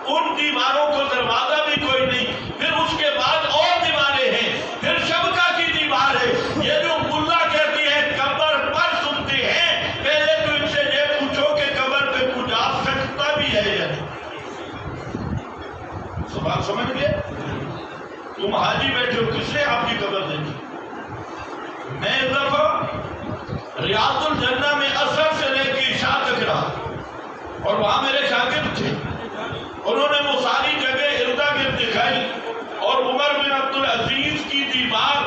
ان دیواروں کو دروازہ بھی کوئی نہیں، پھر اس کے بعد اور دیواریں ہیں، پھر شبکہ کی دیوار ہے۔ یہ جو ملا کہتی ہے قبر پر سنتے ہیں، پہلے تو ان سے یہ پوچھو کہ قبر پہ کچھ آ سکتا بھی ہے یا نہیں؟ سوال سمجھ گئے؟ تم حاجی بیٹھے ہو، کس نے آپ کی قبر دیکھی؟ میں ایک دفعہ ریاض الجنہ میں اثر سے لے کے عشاء تک رہا، اور وہاں میرے شاگرد تھے، انہوں نے وہ ساری جگہ اردا گرد دکھائی، اور عمر بن عبدالعزیز کی دیوار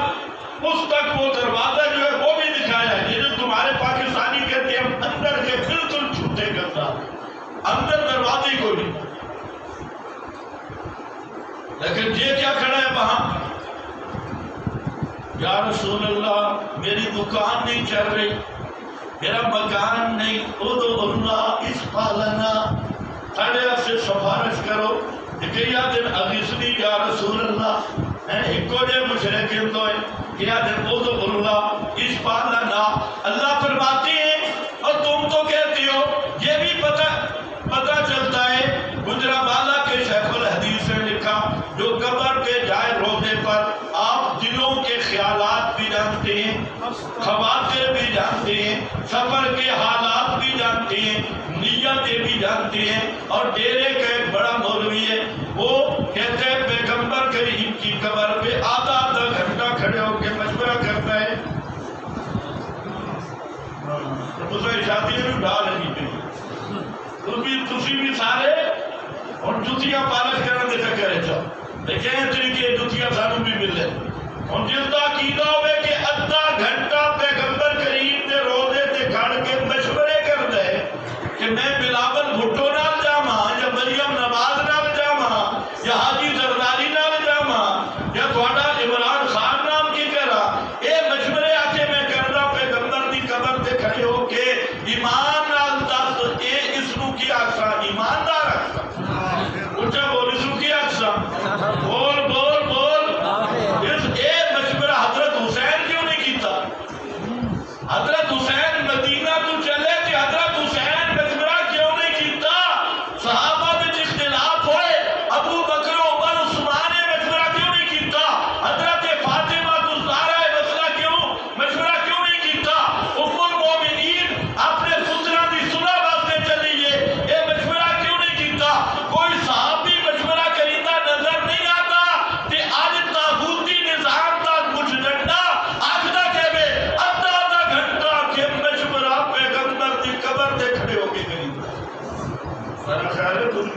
اس تک وہ دروازہ جو ہے وہ بھی دکھایا ہے، یہ جو تمہارے پاکستانی کہتے ہیں اندر کے بالکل چھوٹے کرتا، اندر دروازے کو نہیں، لیکن یہ کیا کھڑا ہے وہاں؟ یا رسول اللہ میری دکان نہیں چل رہی، میرا مکان نہیں، ادعو اللہ اصفح لنا، ساڑھے سے سفارش کرو، کیا دن اغیثنی یا رسول اللہ، ایک کو جے مشرکین تو ہے، کیا دن ادعو اللہ اصفح لنا، اللہ فرماتے ہیں، اور تم تو کہتے ہو، یہ بھی پتہ چلتا ہے، گجرانوالہ کے شیخ الحدیث نے لکھا، جو قبر پہ جائے روزے پر آپ دلوں کے خیالات بھی جانتے ہیں، خواطر بھی جانتے ہیں، سفر کے حالات بھی جانتے ہیں، نیتیں بھی جانتے ہیں، اور ڈیرے کا ایک بڑا مولوی ہے، وہ کہتے ہیں پیغمبر کریم کی قبر پہ آدھا گھنٹہ کھڑے ہو کے مشورہ کرتا ہے، اسے شادی میں ڈال نہیں پہ تسی بھی سارے اور جتیاں پالش کرنے دے چکے رہے چاہو، لیکن اس طریقے جتیاں سانوں بھی ملے، اور جس کا عقیدہ ہوئے کہ ادھا گھنٹہ پیغمبر کریم دے روزے تے کھڑ کے مشورے کر دے کہ میں بلاول بھٹو نال جاواں یا مریم نواز نال جاواں یا حاجی زرداری نال جاواں یا تھوڑا عمران خان نام کی کرا، اے مشورے آ کے میں کردا پیغمبر دی قبر تے کھڑے ہو کے ایمان نال دس اے اس نو کی آکھاں ایماندار آکھاں، اونچا بول اس نو کی آکھاں، بول بول بول، اے مشورہ حضرت حسین کیوں نہیں کیتا؟ حضرت حسین مدینہ تو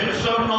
109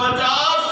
50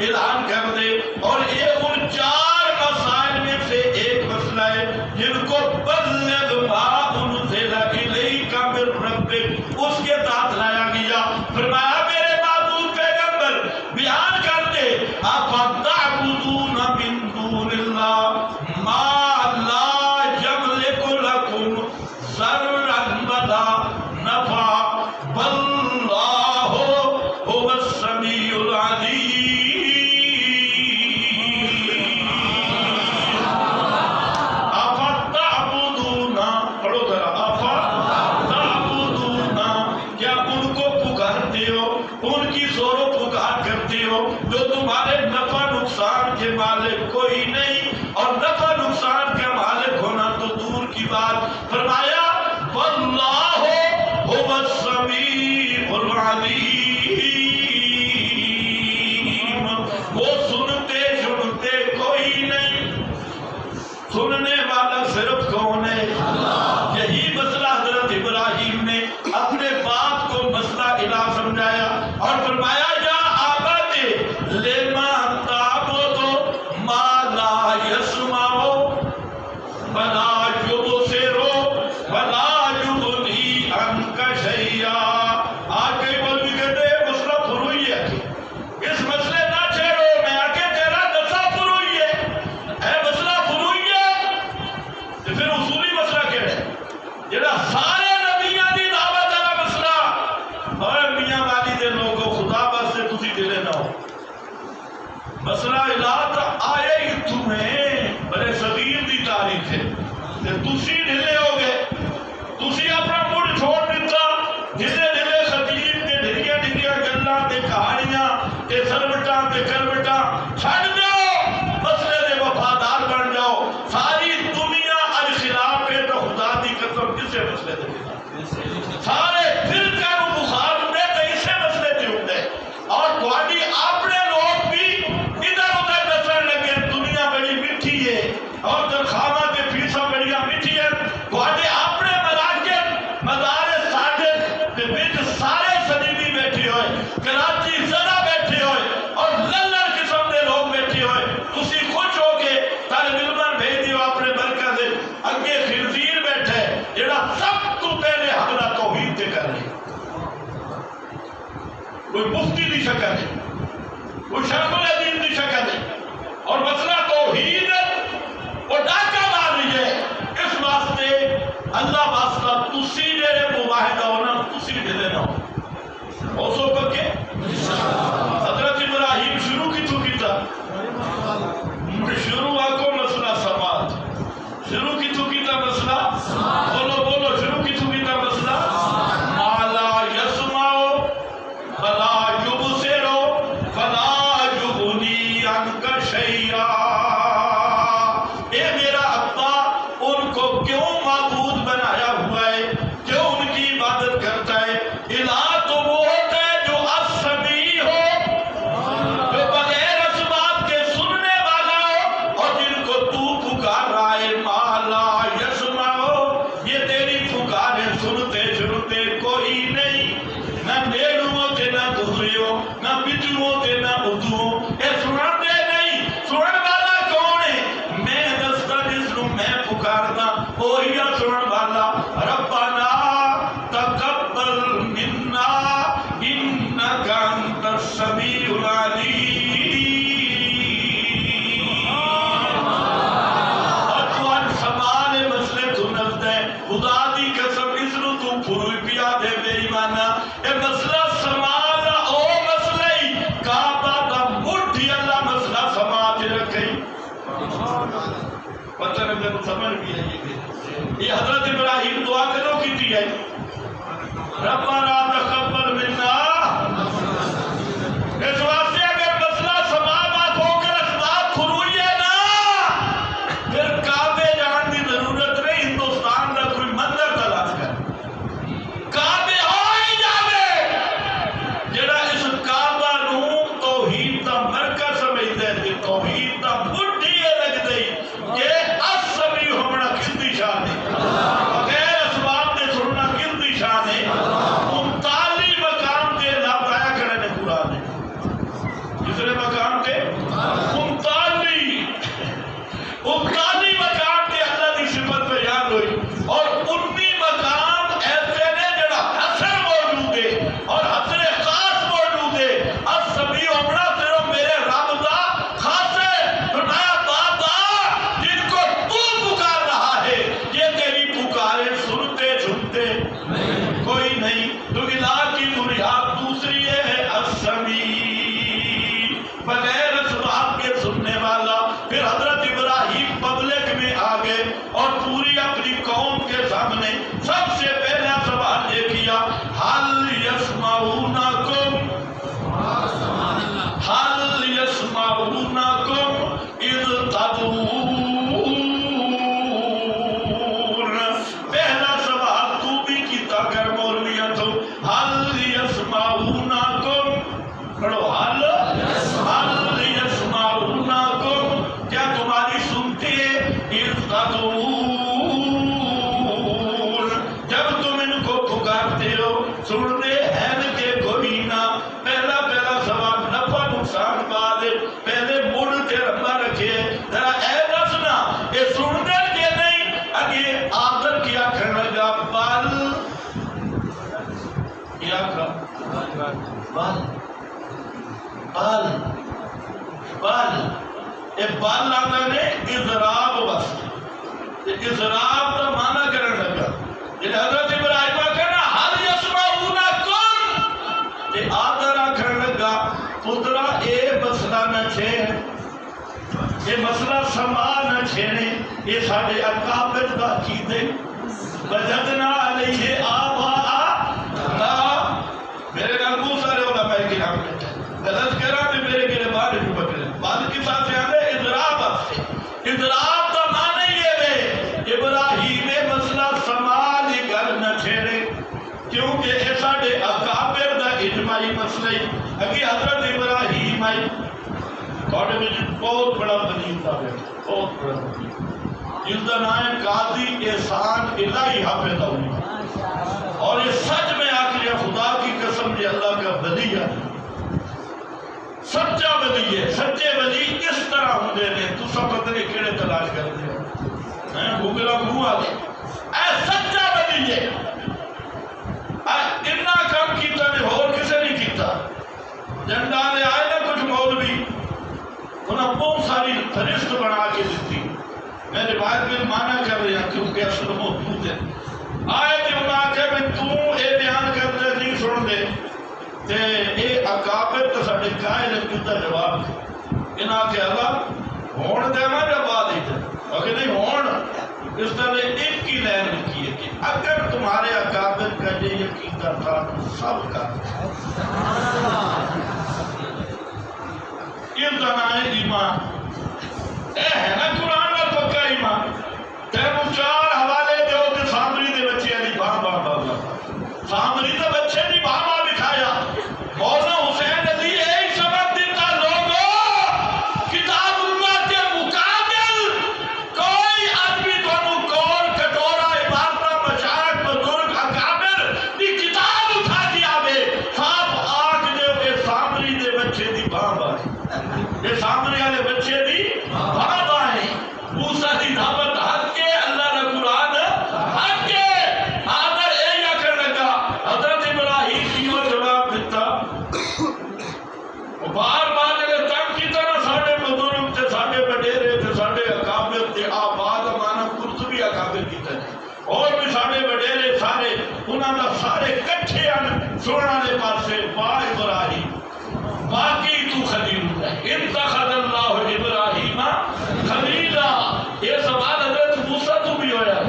اعلان کر دے. اور یہ ان 4 مسائل میں سے ایک مسئلہ ہے جن کو بلغ ما انزل الیک من ربک اس کے ساتھ لایا گیا. فرمایا میرے معبود پیغمبر بیان کر دے افتعبدون من دون اللہ ما لا یملک لکم ضرا ولا نفعا واللہ هو السمیع العلیم. جو تمہارے نفع نقصان کے مالک کوئی نہیں اور نفع نقصان کا مالک ہونا تو دور کی بات. فرمایا واللہ هو السمیع العلیم. وہ سنتے کوئی نہیں, سننے والا صرف کون ہے؟ یہی مسئلہ حضرت ابراہیم نے اپنے باپ کو مسئلہ الہ سمجھایا اور فرمایا لما تعبدو ما لا يسمع ولا يبصر ولا يغني عنك شيئا. آج کئی بول بھی کہتے ہیں مسئلہ پروئی ہے, اس مسئلے نہ چھیڑو, میں آگے تیرا نسا پروئی ہے, اے مسئلہ پروئی ہے تو پھر اصولی مسئلہ کہڑا ہے جڑا سارے نبیاں دی دعوت والا مسئلہ. اور میاں والی دے لوگوں خدا بس سے تسی دلے نہ ہو مسئلہ الہ آئے ہی تمہیں بڑے صغیر دی تاریخ ہے تسی ڈھلے ہو گئے, تسی اپنا مڑ چھوڑ دیتا جسے ڈھلے خطیب کے ڈھلیاں ڈھلیاں گلاں تے کہانیاں تے سربٹاں تے کربٹاں چھڑ جاؤ, مسئلے دے وفادار بن جاؤ. ساری دنیا اج خلاف ہے تو خدا دی قسم کسے مسئلے دے سارے پھر کرو بخار ہوندے تے اسے مسئلے تے ہوندے اور تہاڈی اپنے لوگ بھی اور درخواہ کے فیسا بڑیاں مٹھی ہیں تھوڑے اپنے مراکز مدارس ساجد کے بچ سارے سلیمی بیٹھے ہوئے, کراچی زدہ بیٹھے ہوئے اور للر قسم دے لوگ بیٹھے ہوئے. تسی خوش ہو کے طالب علم بھیج دیو اپنے برکہ دے اگے خنزیر بیٹھے جڑا سب تو پہلے حملہ توحید تے کر رہے, کوئی مفتی دی شکل ہے, کوئی شیخ الحدیث دی شکل ہے اور مسئلہ توحید وہ ڈاکہ مار رہی ہے. اس واسطے اللہ واسطہ تسی جڑے مواحدہ ہونا تسی ڈھلے نہ ہو. سو پکے حضرت ابراہیم شروع کتوں کیتا, شروع آکو مسئلہ سماعت, شروع کتوں کیتا مسئلہ بولو بولو شروع کتوں کیتا مسئلہ ما لا یسمع ولا یبصر ولا یغنی عنک شیئا. کیوں معبود بنایا ہوا ہے, کیوں ان کی عبادت کرتا ہے؟ الہ تو وہ ہوتا ہے جو السمیع ہو, جو بغیر اسباب کے سننے والا ہو, اور جن کو تو پکار رہا ہے ما لا یسمع ہو, یہ تیری پکاریں سنتے کوئی نہیں, نہ نیڑوں تے نہ دوریوں نہ بچوں تے نہ ادوں, اے سنتے نہیں. سنن والا کون ہے؟ میں دستا جس نوں میں پکاردا وہی سنن والا. ربنا تقبل منا انک انت السمیع العلیم. اور تو ان سمال مسئلے تو نزد ہے خدا دی قسم اس نو تو پوری پیا دے بے ایمانا. اے مسئلہ سمال او مسئلہ ہی کعبہ دا مٹھی اللہ مسئلہ سما کے رکھے. پتہ نہیں سمجھ بھی ہے یہ حضرت ابراہیم دعا کرو کی تھی ہے ربنا تقبل منا. اس واسطے اگر مسئلہ سماوات ہو کر اسباب کھروئی ہے نا پھر کعبے جان کی ضرورت نہیں. ہندوستان کا کوئی مندر تلاش کر کعبے ہو ہی جاوے جڑا اس کعبہ نو توحید دا مرکز سمجھدے تے توحید دا مٹھی لگ گئی کہ السمیع ہونا کس دی شان ہے, بغیر اسباب دے سننا کس دی شان ہے. بل بل بل یہ بل آتا نے اضراب واسطے اضراب کا معنی کرنے لگا جب حضرت ابراہیم کہنا حل یسمعونکم یہ آدھر آکھن لگا پترا اے مسئلہ نہ چھے یہ مسئلہ سما نہ چھینے یہ ساڑھے اکابر دا عقیدے وجدنا علیہ آباءنا میرے نالکو سارے علماء کرام نے غلط کرا میں میرے گربان جو بکرے بعد کی ساتھ سے آنے اضراب آتے اضراب دا معنی یہ ہے ابراہیم مسئلہ سمالی گل نہ چھیڑے کیونکہ اے ساڑھے اکابر دا اجماعی مسئلہ اگی حضرت ابراہیم آئی تھوڑے میں بہت بڑا دلیل تھا بہت بڑا دلیل جس کا نام ہے قاضی احسان الہی حافظ اللہ اور یہ سچ میں آخری خدا کی قسم یہ اللہ کا ولی ہے سچا ولی ہے سچے ولی اس طرح ہوں دے نے تو سب پتہ نہیں کیڑے تلاش کر دے گوگلہ کیوں آ دے اے سچا ولی ہے اتنا کام کیتا نے اور کسے نہیں کیتا جنڈالے آئے نا کچھ مولوی انہیں بہت ساری فہرست بنا کے دیتی میں روایت میں مانا کر رہا ہوں کیونکہ اصل موجود ہے آئے تھے انہوں نے کہا میں تم اے بیان کرتے نہیں سن دے تے اے اکابر تو ساڑھے قائل کیتا جواب انہوں نے کہا اللہ ہون دے میں جواب دیتا اگر نہیں ہون اس طرح ایک کی لین لکھی ہے کہ اگر تمہارے اکابر کا یہ یقیدہ تھا تو سب کا یہ دنائے ایمان اے ہے نا قرآن میں پکا ایمان تیرے چار حوالے دے ہوتے سامری دے بچے علی بام بام بام سامری دے بچے دی بام بام بکھایا مولانا حسین علی ایک سبب دیتا لوگو کتاب اللہ کے مقابل کوئی آدمی کو کور کٹورا عبادتہ مشاعر بزرگ اکابر دی کتاب اٹھا دیا بے صاحب آگ دے ہوئے سامری دے بچے دی بام بام یہ سامنے والے بچے دی بھاگ آئے موسیٰ دی دعوت حق کے اللہ نے قرآن حق کے آدھر اے کر لگا حضرت ابراہیم کی اور جواب دیتا بار بار اگر تنگ کی طرح ساڑھے بزرگ تھے ساڑھے بڑیرے تھے ساڑھے اکابر تھے آباد امانہ قرطبی اکابر کی طرح اور بھی ساڑھے بڑیرے سارے انہوں نے سارے کٹھے سونا لے پاس سے با ابراہیم باقی تو خلیل ہے انتخذ اللہ ابراہیم خلیلا یہ سوال حضرت موسیٰ تو بھی ہویا ہے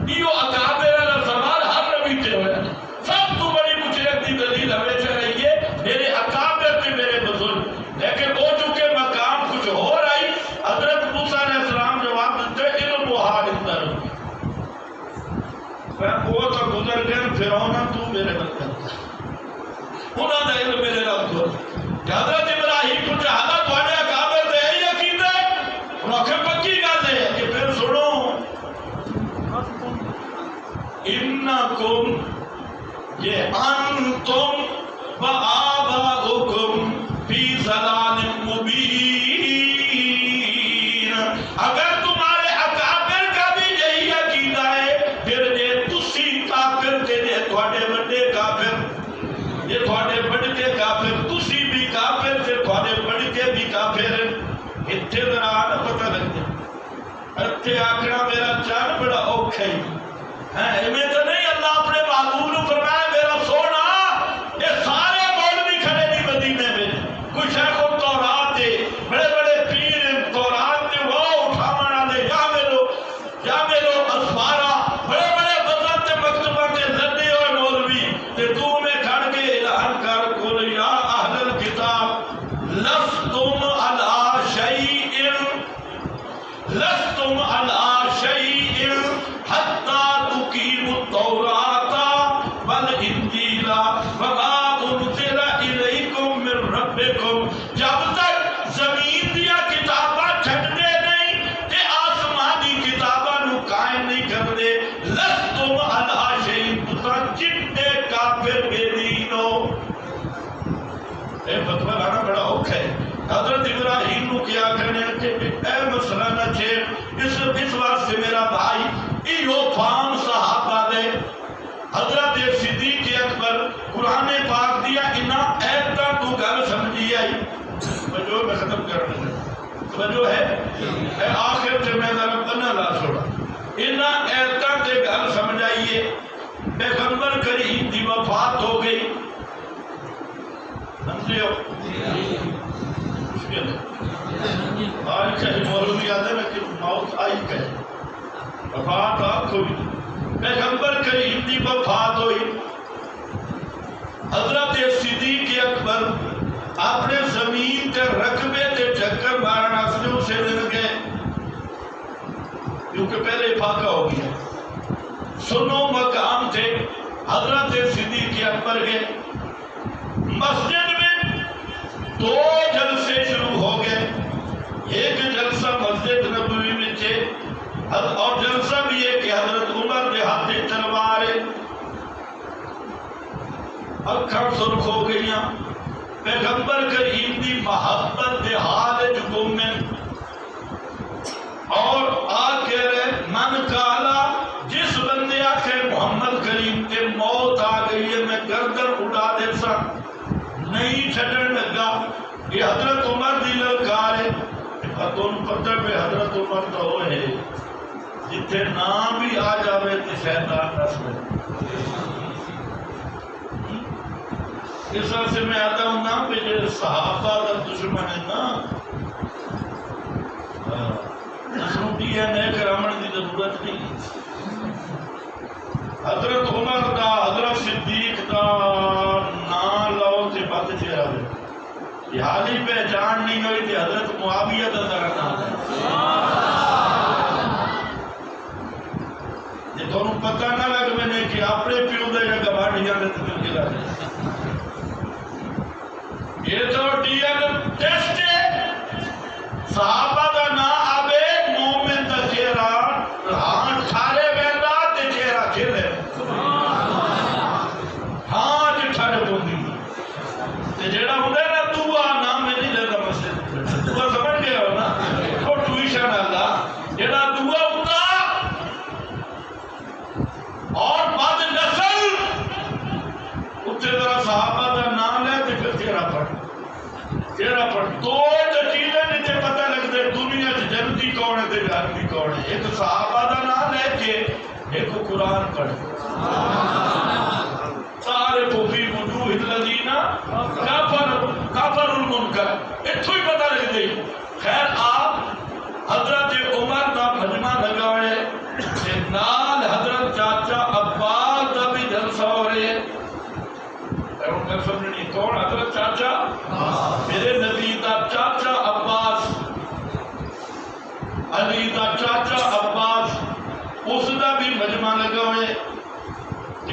یہ اکابر اللہ سوال ہر نبی تے ہویا ہے سب تو بڑی مجرد دی دلیل ہمیشہ رہی ہے میرے اکابر تے میرے بزرگ لیکن وہ چکے مقام کچھ ہو رہی حضرت موسیٰ علیہ السلام جواب دیتے علم و حال اندر وہ تو گزر گئے فیرونہ تو میرے بلکت انہوں نے علم میرے رب کو حضرت ابراہیم کو چاہتا تو آنے اکابر دے ہی یقین ہے انہوں نے پکی گل ہے کہ پھر سنو انکم یہ انتم و آباؤکم فی ضلال مبین اگر تمہارے اکابر کا بھی یہی عقیدہ ہے پھر یہ تسی کافر تے یہ تھوڑے بڑے کافر یہ تھوڑے بڑے کافر تسی بھی کافر سے تھوڑے بڑے کے بھی کافر اتھے ذرا آنا پتہ لگ جائے اتھے آکھنا میرا چار بڑا اوکھا ہی میں تو نہیں اللہ اپنے معلوم نے فرمایا میرا سونا یہ سارے مولوی کھڑے نہیں مدینے میں کچھ ہے کو تورات ہے بڑے بڑے پیر تورات نے وہ اٹھامنا دے یا میرو اسمارا بڑے بڑے بزرگ مکتبہ کے لڑے ہوئے مولوی کہ تو میں کھڑ کے اعلان کر کو یا اہل الکتاب لستم علی شیء لستم علی شیء حتی تقیموا التوراۃ والانجیل وما انزل الیکم من ربکم جب تک زمین دیا کتاباں چھڈنے نہیں تے آسمانی کتاباں نو قائم نہیں کردے لستم علی شیء تساں چٹے کافر بے دینو اے فتوہ لانا بڑا اوکھا ہے حضرت ابراہیم کو کیا کرنے کہ اے مسئلہ نہ چھے اس واسطے میرا بھائی ایو فام صحابہ دے حضرت صدیق اکبر قرآن پاک دیا انہا اے میں ختم کرنے لگا توجہ ہے آخر سے میں ذرا بنا لا چھوڑا انہاں ایتاں تے گل سمجھائیے پیغمبر کریم دی وفات ہو گئی سمجھے ہو مشکل ہے آج کہیں مولوی آدھے نا کہ موت آئی کہیں وفات آپ کو بھی پیغمبر کریم دی وفات ہوئی حضرت صدیق اکبر اپنے زمین کے رقبے تے چکر مارنا سے اسے دن گئے کیونکہ پہلے فاقہ ہو گیا سنو مقام تھے حضرت صدیق اکبر گئے مسجد میں 2 جلسے شروع ہو گئے ایک جلسہ مسجد نبوی میں تھے اور جلسہ بھی ہے کہ حضرت عمر نے ہاتھ تلوار اکھاں سرخ ہو گئیاں پیغمبر کریم دی محبت دے حال جگومن اور آ کے رہے من کالا جس بندے آکھے محمد کریم تے موت آ گئی ہے میں گردن اڑا دے سا نہیں چھڑن لگا یہ حضرت عمر دی للکار ہے فتون پتہ پہ حضرت عمر تو ہوئے جتنے نام بھی آ جاوے تے شیطان نس لے اس وقت سے میں آتا ہوں نا پہ جو صحابہ کا دشمن ہے نا نسلوں ڈی این اے کرامن کی ضرورت نہیں حضرت عمر دا حضرت صدیق دا نام لاؤ سے بات چہرہ ہے یہ حالی پہچان نہیں ہوئی تھی حضرت معاویہ دا ذرا نام ہے یہ تو پتہ نہ لگ میں نے کہ اپنے پیو دے یا گباڑیاں نے تکر کے لائے یہ تو ڈی این ٹیسٹ ہے صحابہ دا نا آبے مومن دا چہرہ ہاں ٹھارے بیندہ تے چہرہ کھلے ہاں جی ٹھارے بوندی تے جیڑا ہوندے نا دعا نام میں نہیں لیتا مسجد دعا سمجھ گئے ہو نا وہ ٹویشن اللہ جیڑا دعا ہوتا اور بعد نسل اتھے ذرا صحابہ دا نام لے تے پھر چہرہ پڑھ دو چیزیں نیچے پتہ لگتے دنیا سے جنتی کون ہے تے جہنمی کون ہے ایک صحابہ دا نام لے کے ایک قرآن پڑھ سارے فی وجوہ الذین کفروا المنکر اتھو ہی پتہ لگ گئی خیر آپ حضرت عمر دا مجمع لگاوے تے نال حضرت چاچا عباس دا بھی جلسہ ہو رہے ہیں کون حضرت چاچا میرے نبی دا چاچا عباس علی دا چاچا عباس اس دا بھی مجمع لگا ہوئے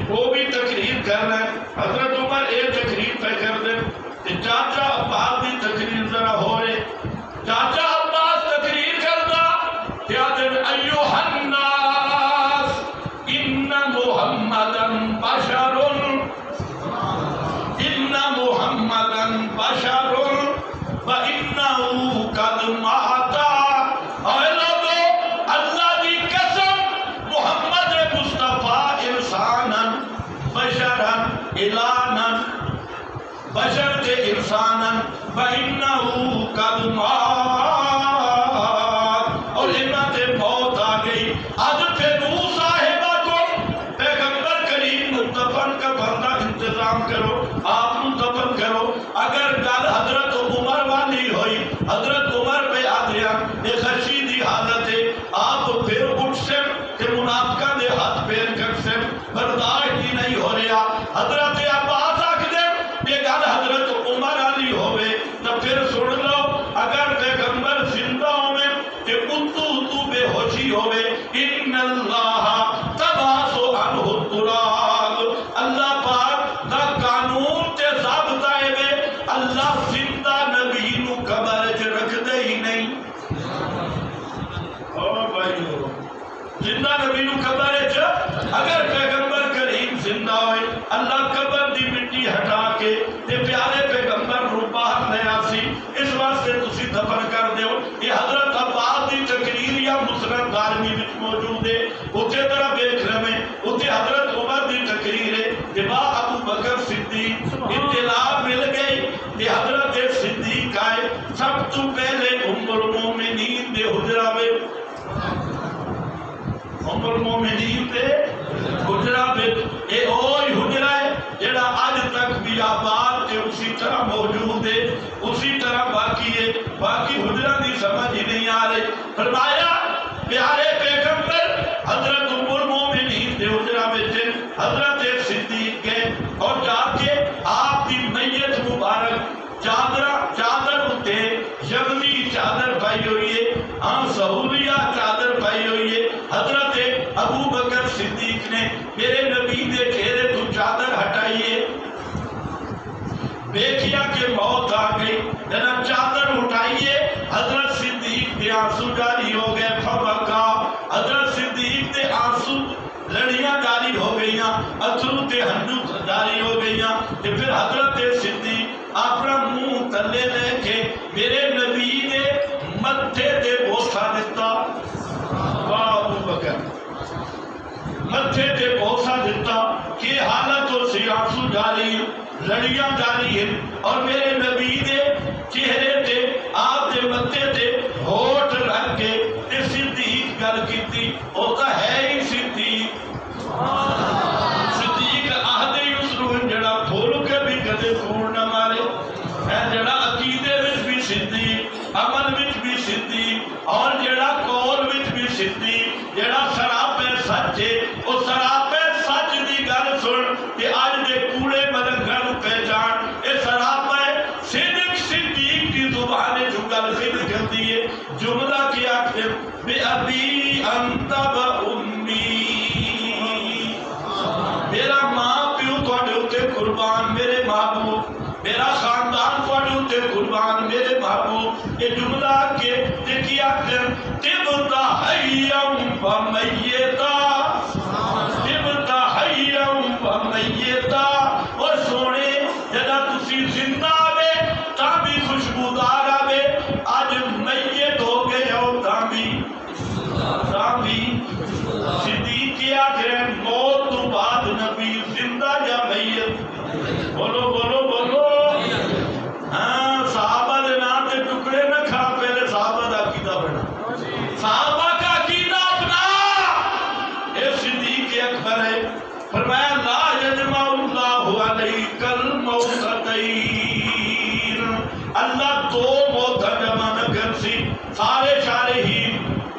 وہ بھی تقریر کر رہے ہیں حضرت عمر ایک تقریر پہ کر دیں چاچا عباس بھی تقریر ذرا ہو رہے چاچا عباس تقریر کردا کیا دن ایوہ الناس ان محمدا بشر محمدن بشر وَإِنَّهُ قَدْ مَاتَ اے لوگو اللہ دی قسم محمد مصطفیٰ انسانن بشرن الانن بشر کے انسانن وَإِنَّهُ قَدْ مَاتَ اور انہاں تے موت آ گئی آج پھر صاحبہ کو پیغمبر کریم دفن کا بندہ انتظام کرو آپ دفن کرو اگر گل حضرت عمر والی ہوئی حضرت عمر پہ آدھیا ایک خشی دی حالت ہے آپ پھر اٹھ سے کہ منافقہ دے ہاتھ پیر کر سے برداشت ہی نہیں ہو رہا حضرت عباس آکھ دے یہ گل حضرت عمر والی ہوئے تو پھر سن لو اگر پیغمبر زندہ ہوئے کہ اتو بے ہوشی ہوئے ان اللہ تباسو عنہ التراب اللہ پاک دا قانون تے ضابطہ ہے اللہ زندہ نبی نو قبر چ رکھ دے ہی نہیں او بھائیو زندہ نبی نو قبر چ اگر پیغمبر کریم زندہ ہوئے اللہ قبر دی مٹی ہٹا کے تے پیارے پیغمبر رو باہر لے آسی اس واسطے تسی دفن کر دیو یہ حضرت عباس دی تقریر یا مسند دارمی وچ موجود ہے اتھے طرح دیکھ رہے اتھے حضرت عمر دی تقریر ہے کہ با ابو بکر صدیق اطلاع مل گئی کہ حضرت صدیق آئے سب تو پہلے ام المومنین دے حجرہ میں ام المومنین دے حجرہ میں اے اوہی حجرہ ہے جڑا آج تک بھی آباد تے اسی طرح موجود ہے اسی طرح باقی ہے باقی حجرہ دی سمجھ ہی نہیں آ رہی فرمایا پیارے پیغمبر حضرت ام المومنین دے حجرہ میں تھے حضرت صدیق کے اور جا کے آپ دی میت مبارک چادر ہوتے یمنی چادر پائی ہوئی ہے سہولیہ چادر پائی ہوئی ہے حضرت ابو بکر صدیق نے میرے نبی دے چہرے تو چادر ہٹائیے دیکھیا کہ موت آ گئی جناب چادر اٹھائیے حضرت صدیق دے آنسو جاری ہو گئے فبکا حضرت صدیق دے آنسو لڑیاں جاری ہو گئیاں اترو تے ہنجو جاری ہو گئیاں کہ پھر حضرت صدیق اپنا منہ تلے لے کے میرے نبی نے متھے تے بوسہ دیتا واہ ابو بکر متھے تے بوسہ دیتا کہ حالت اور سی آنسو جاری لڑیاں جاری ہیں اور میرے نبی نے چہرے تے آپ دے متھے تے ہوٹ رکھ کے تے صدیق گل کیتی ہوتا ہے ہی صدیق صدیق آہدے اس روح جڑا بھول کے بھی کدے کوڑ نہ مارے ہے جڑا عقیدے وچ بھی صدیق عمل وچ بھی صدیق اور جڑا قول وچ بھی صدیق جڑا سراپے سچ ہے او سراپے سچ دی گل سن کہ اج دے کوڑے ملنگاں پہچان اے سراپے صدیق صدیق کی زبان جو گل ذکر کرتی ہے جملہ کیا کہ بے ابی انت و امی میرا ماں پیو تواڈے اوتے قربان میرے محبوب میرا خاندان تواڈے اوتے قربان میرے محبوب یہ جملہ کے تے کیا کہ تبتا حیم و میتا تبتا حیم و میتا اور سونے جدا تسی زندہ آوے تاں بھی خوشبودار آوے آج میت ہو گئے ہو تاں بھی صدیق کیا کہ موت تو بعد نبی زندہ یا میت بولو بولو بولو ہاں صحابہ دے نام تے ٹکڑے نہ کھا پہلے صحابہ دا عقیدہ بنا صحابہ کا عقیدہ اپنا اے صدیق اکبر ہے فرمایا لا یجمع اللہ علیک الموتین اللہ دو موت جمع نہ کرسی سارے شارحین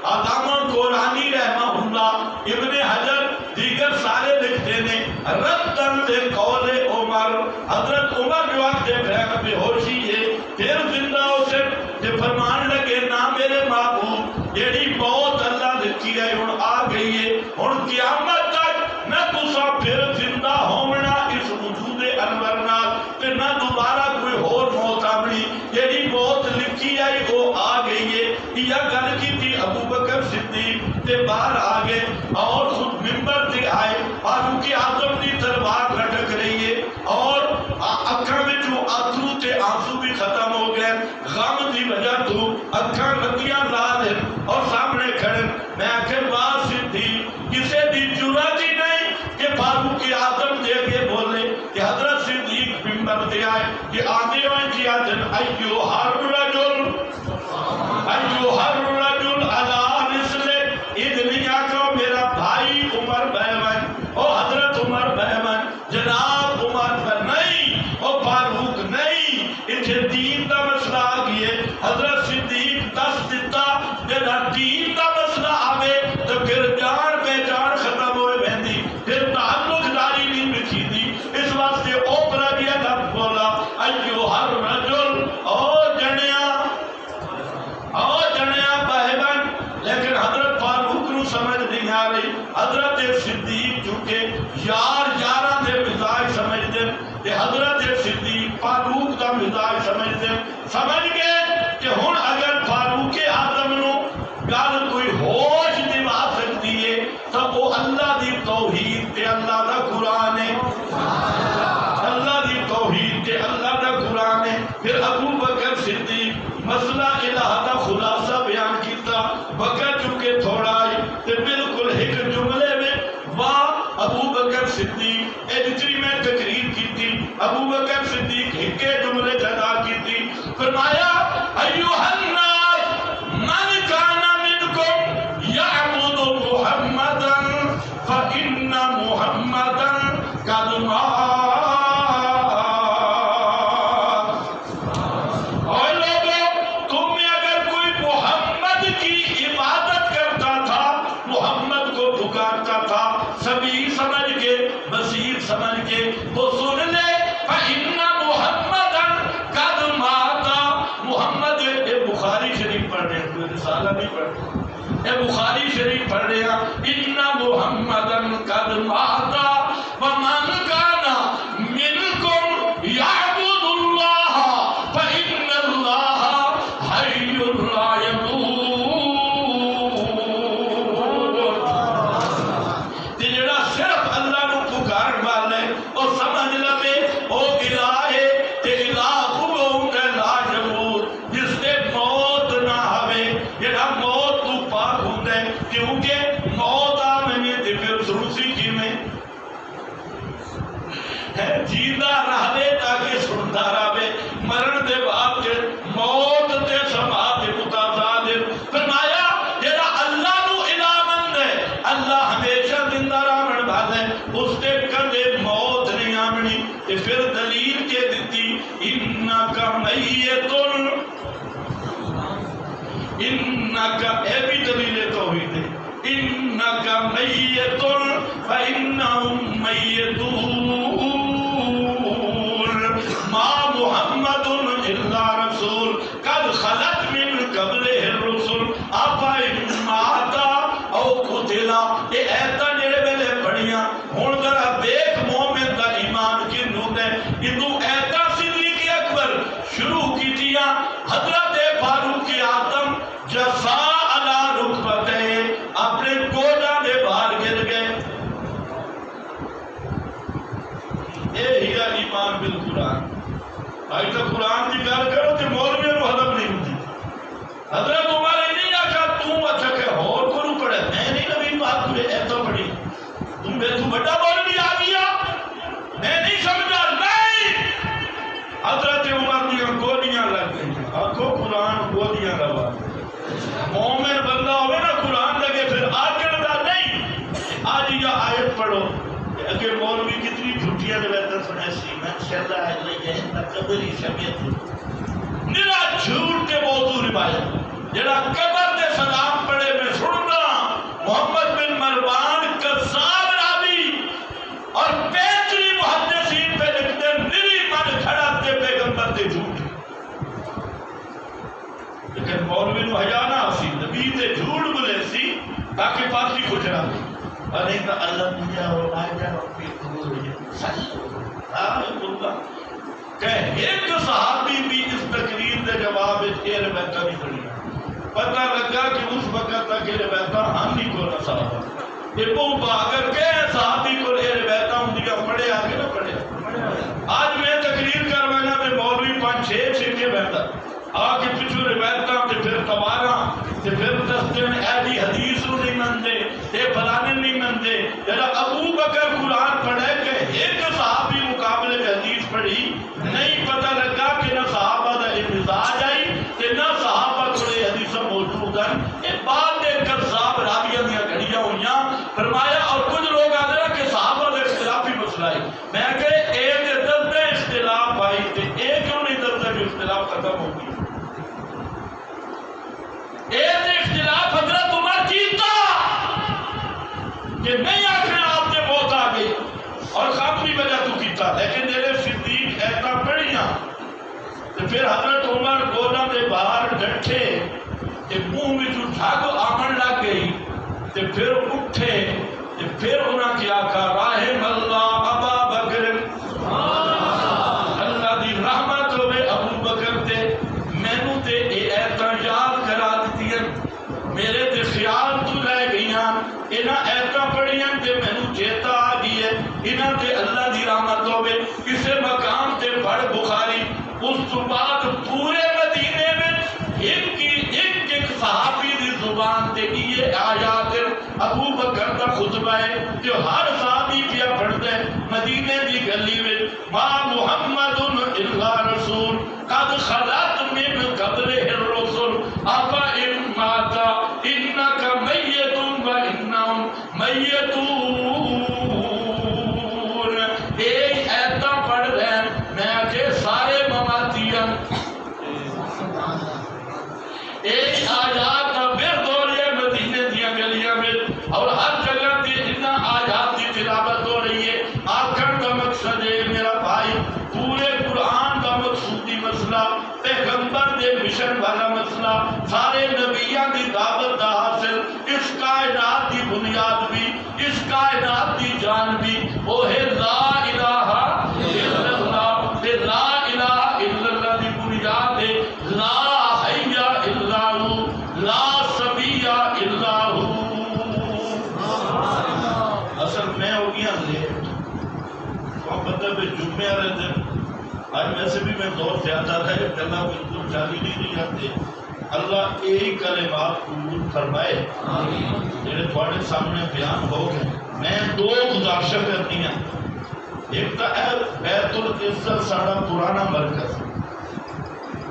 علامہ قرآنی رحمہ اللہ ابن حجر دیگر سارے لکھتے ہیں ردن لے قول عمر حضرت عمر جو وقت دیکھ رہے ہیں بے ہوشی ہے پھر زندہ ہو سے کہ فرمان لگے نا میرے محبوب یہی موت اللہ لکھی ہے ان آ گئی ہے ان قیامت تک نہ تسا پھر زندہ ہونا اس وجود انور نال کہ نہ دوبارہ کوئی اور موت آمنی یہی موت لکھی ہے وہ آ گئی ہے یہ گل کی تھی ابو بکر صدیق تے باہر آگے اور خود ممبر تے آئے فاروق اعظم دی تلوار لٹک رہی ہے اور اکھاں وچ اترو تے آنسو بھی ختم ہو گئے غم دی وجہ تو اکھاں لگیاں لال ہیں اور سامنے کھڑے میں آخر واہ صدیق کسے دی جرات ہی نہیں کہ فاروق اعظم دے کے بولے کہ حضرت صدیق ممبر تے آئے کہ آدھے ہوئے جی آدھن ایو ہر رجل ایو ہر رجل علی رسل ادنیا کو میرا بھائی عمر بہمن او حضرت عمر بہمن جناب عمر پر نہیں او فاروق نہیں اتھے دین دا مسئلہ آگئے حضرت صدیق دست دیتا جنہ دین دا مسئلہ آگے تو پھر جان پہچان ختم ہوئے بہندی پھر تعلق داری نہیں بچھی دی اس واسطے اوپرا دیا لفظ بولا ایو ہر رجل او جنیا بہمن لیکن حضرت فاروق نو سمجھ نہیں آ رہی حضرت صدیق چونکہ یاراں دے مزاج سمجھ دے کہ حضرت صدیق فاروق دا مزاج سمجھ دے سمجھ گئے کہ ہن اگر فاروق اعظم نو گل کوئی ہوش دلا سکتی ہے تو وہ اللہ دی توحید تے اللہ دا قرآن ہے اللہ دی توحید تے اللہ دا قرآن ہے پھر ابو بکر صدیق مسئلہ الہ دا خلاصہ بیان کیتا وقت چونکہ تھوڑا ہے تے بالکل ایک جملے میں واہ ابو بکر صدیق اے جتنی میں تقریر کی تھی ابو بکر صدیق ایک جملے جدا کی تھی فرمایا رسالہ نہیں پڑھتے، اے بخاری شریف پڑھ رہے ہیں، ان محمدن قد مات ومن کان منکم یعبد اللہ فإن اللہ حی لا یموت۔ تے جڑا صرف اللہ نو پکار والے او سمجھ لوے او الہ ہے، تے الہ وہ ہوندا لا یموت، جس تے موت نہ ہوے، جڑا موت تو پاک ہوندا ہے، کیونکہ موت آوے تے پھر سنسی کیویں جیندہ رہے تاکہ سنتا رہے، مرن دے بعد موت تے سماعت متضاد۔ فرمایا جڑا اللہ نو الہ مند ہے، اللہ ہمیشہ زندہ رہن والا ہے، اس تے کدے موت نہیں آمنی۔ تے پھر دلیل کے دیتی انکا میتن، انکا، اے بھی دلیل توحید ہے، انکا میتن فإنہم میتون، ما محمد الا رسول قد خلت من قبلہ الرسل افإن مات او قتل۔ یہ ایتاں جڑے ویلے پڑھیاں، ہن ذرا دیکھ مومن دا ایمان کنوں ہے۔ ادو ایتاں صدیق اکبر شروع کیتیاں، حضرت فاروق اعظم جسا علی رکبتے اپنے گوڈاں دے باہر گر گئے۔ اے ہی ایمان بالقرآن۔ آج تو قرآن کی گل کرو کہ مولوی نو ہضم نہیں ہوتی۔ حضرت عمر نہیں آکھا تم اچھا کہ اور کو پڑھے، میں نہیں نبی بات کرے ایسا پڑھی، تم بے تو بڑا مولوی آ گیا، میں نہیں سمجھا، نہیں۔ حضرت عمر دیا گولیاں لگ گئی، آنکھوں قرآن گولیاں لگا۔ مومن بندہ ہوئے نا قرآن لگے پھر آکڑ دا نہیں۔ آج یہ آیت پڑھو کہ مولوی کتنی جھوٹیاں دے ویتر سنے سی، میں شہدہ ہے لئے تقبری شمیت نرا جھوٹ کے موضوع روایت، جڑا قبر دے سلام پڑھے میں سننا محمد بن مروان قذاب راوی اور 35 محدثین پہ لکھتے نری من کھڑا تے پیغمبر دے جھوٹ، لیکن مولوی نو حیا نہ سی، نبی تے جھوٹ بولے سی تاکہ پارٹی کھجرا اور نہیں تو اللہ مجھے اور آجا ربی قبول ہے کہ ایک صحابی بھی اس تقریر دے جواب یہ روایتہ نہیں پڑھی۔ پتہ لگا کہ اس وقت تک یہ روایتہ ہم نہیں کو نہ صحابہ ابو اگر کہ صحابی کو یہ روایتہ ہوں دیا پڑھے آگے نہ پڑھے۔ آج میں تقریر کروانا میں مولوی 5-6 چھکے بہتا آگے پچھو روایتہ تے پھر توارا تے پھر دستن ایدی حدیث نہیں مندے تے فلانے نہیں مندے۔ جب ابو بکر قرآن پڑھے کہ ایک صحابی مقابلے میں حدیث پڑھی، نہیں پتہ لگا کہ نہ صحابہ دا امتزاج آئی کہ نہ صحابہ کوڑے حدیثہ موجود ہیں۔ یہ بات دیکھ کر صحابہ رابیہ دیا گھڑیاں ہوئیاں فرمایا، اور کچھ لوگ آدھے رہا کہ صحابہ دا اختلافی مسئلہ ہے۔ میں کہے ایک درد اختلاف آئی تھے، ایک کیوں نہیں درد جو اختلاف ختم ہوگی؟ ایک اختلاف حضرت عمر کیتا کہ نہیں آخر آپ نے موت آ گئی اور خام بھی وجہ تو کیتا، لیکن میرے صدیق ایتا پڑھیاں تو پھر حضرت عمر گونا دے باہر ڈٹھے کہ منہ میں جو جھاگ آمن لگ گئی تو پھر اٹھے تو پھر انہاں کیا کہا راہم اللہ ابا بکر، اللہ دی رحمت ہوئے ابو بکر تے مینوں تے ایتا یاد کرا دیتی ہیں، میرے تے خیال تو لے گئیاں، انہاں ایتا پڑھیاں تے مینوں چیتا آ گئی ہے، انہاں تے اللہ دی رحمت ہوئے کسے مقام تے پڑھ بخاری۔ اس تو بعد پورے مدینے میں ایک صحابی دی زبان تے یہ آیات ابو بکر دا خطبہ ہے جو ہر صحابی پیا پڑھتے ہیں مدینے دی گلی میں، ما محمد الا رسول قد خلت من قبلہ الرسل افإن مات انک میت وانہم میتون۔ ایک ایتا پڑھ رہے ہیں، میں کہ سارے مماتیاں ایک آیات کا ورد ہو رہی ہے مدینے دیا گلیاں میں، اور ہر جگہ تے اتنا آیات کی تلاوت ہو رہی ہے۔ آخر کا مقصد ہے میرا بھائی، پورے قرآن کا مقصودی مسئلہ، پیغمبر دے مشن والا مسئلہ، سارے نبیاں جمعے والے دن آج ویسے بھی میں دور زیادہ رہے گلا بالکل جاری نہیں جاتے اللہ یہی کلمات قبول فرمائے جڑے تھوڑے سامنے بیان ہو گئے میں دو گزارشیں کرنی ہیں ایک تو ہے بیت العزت ساڑا پرانا مرکز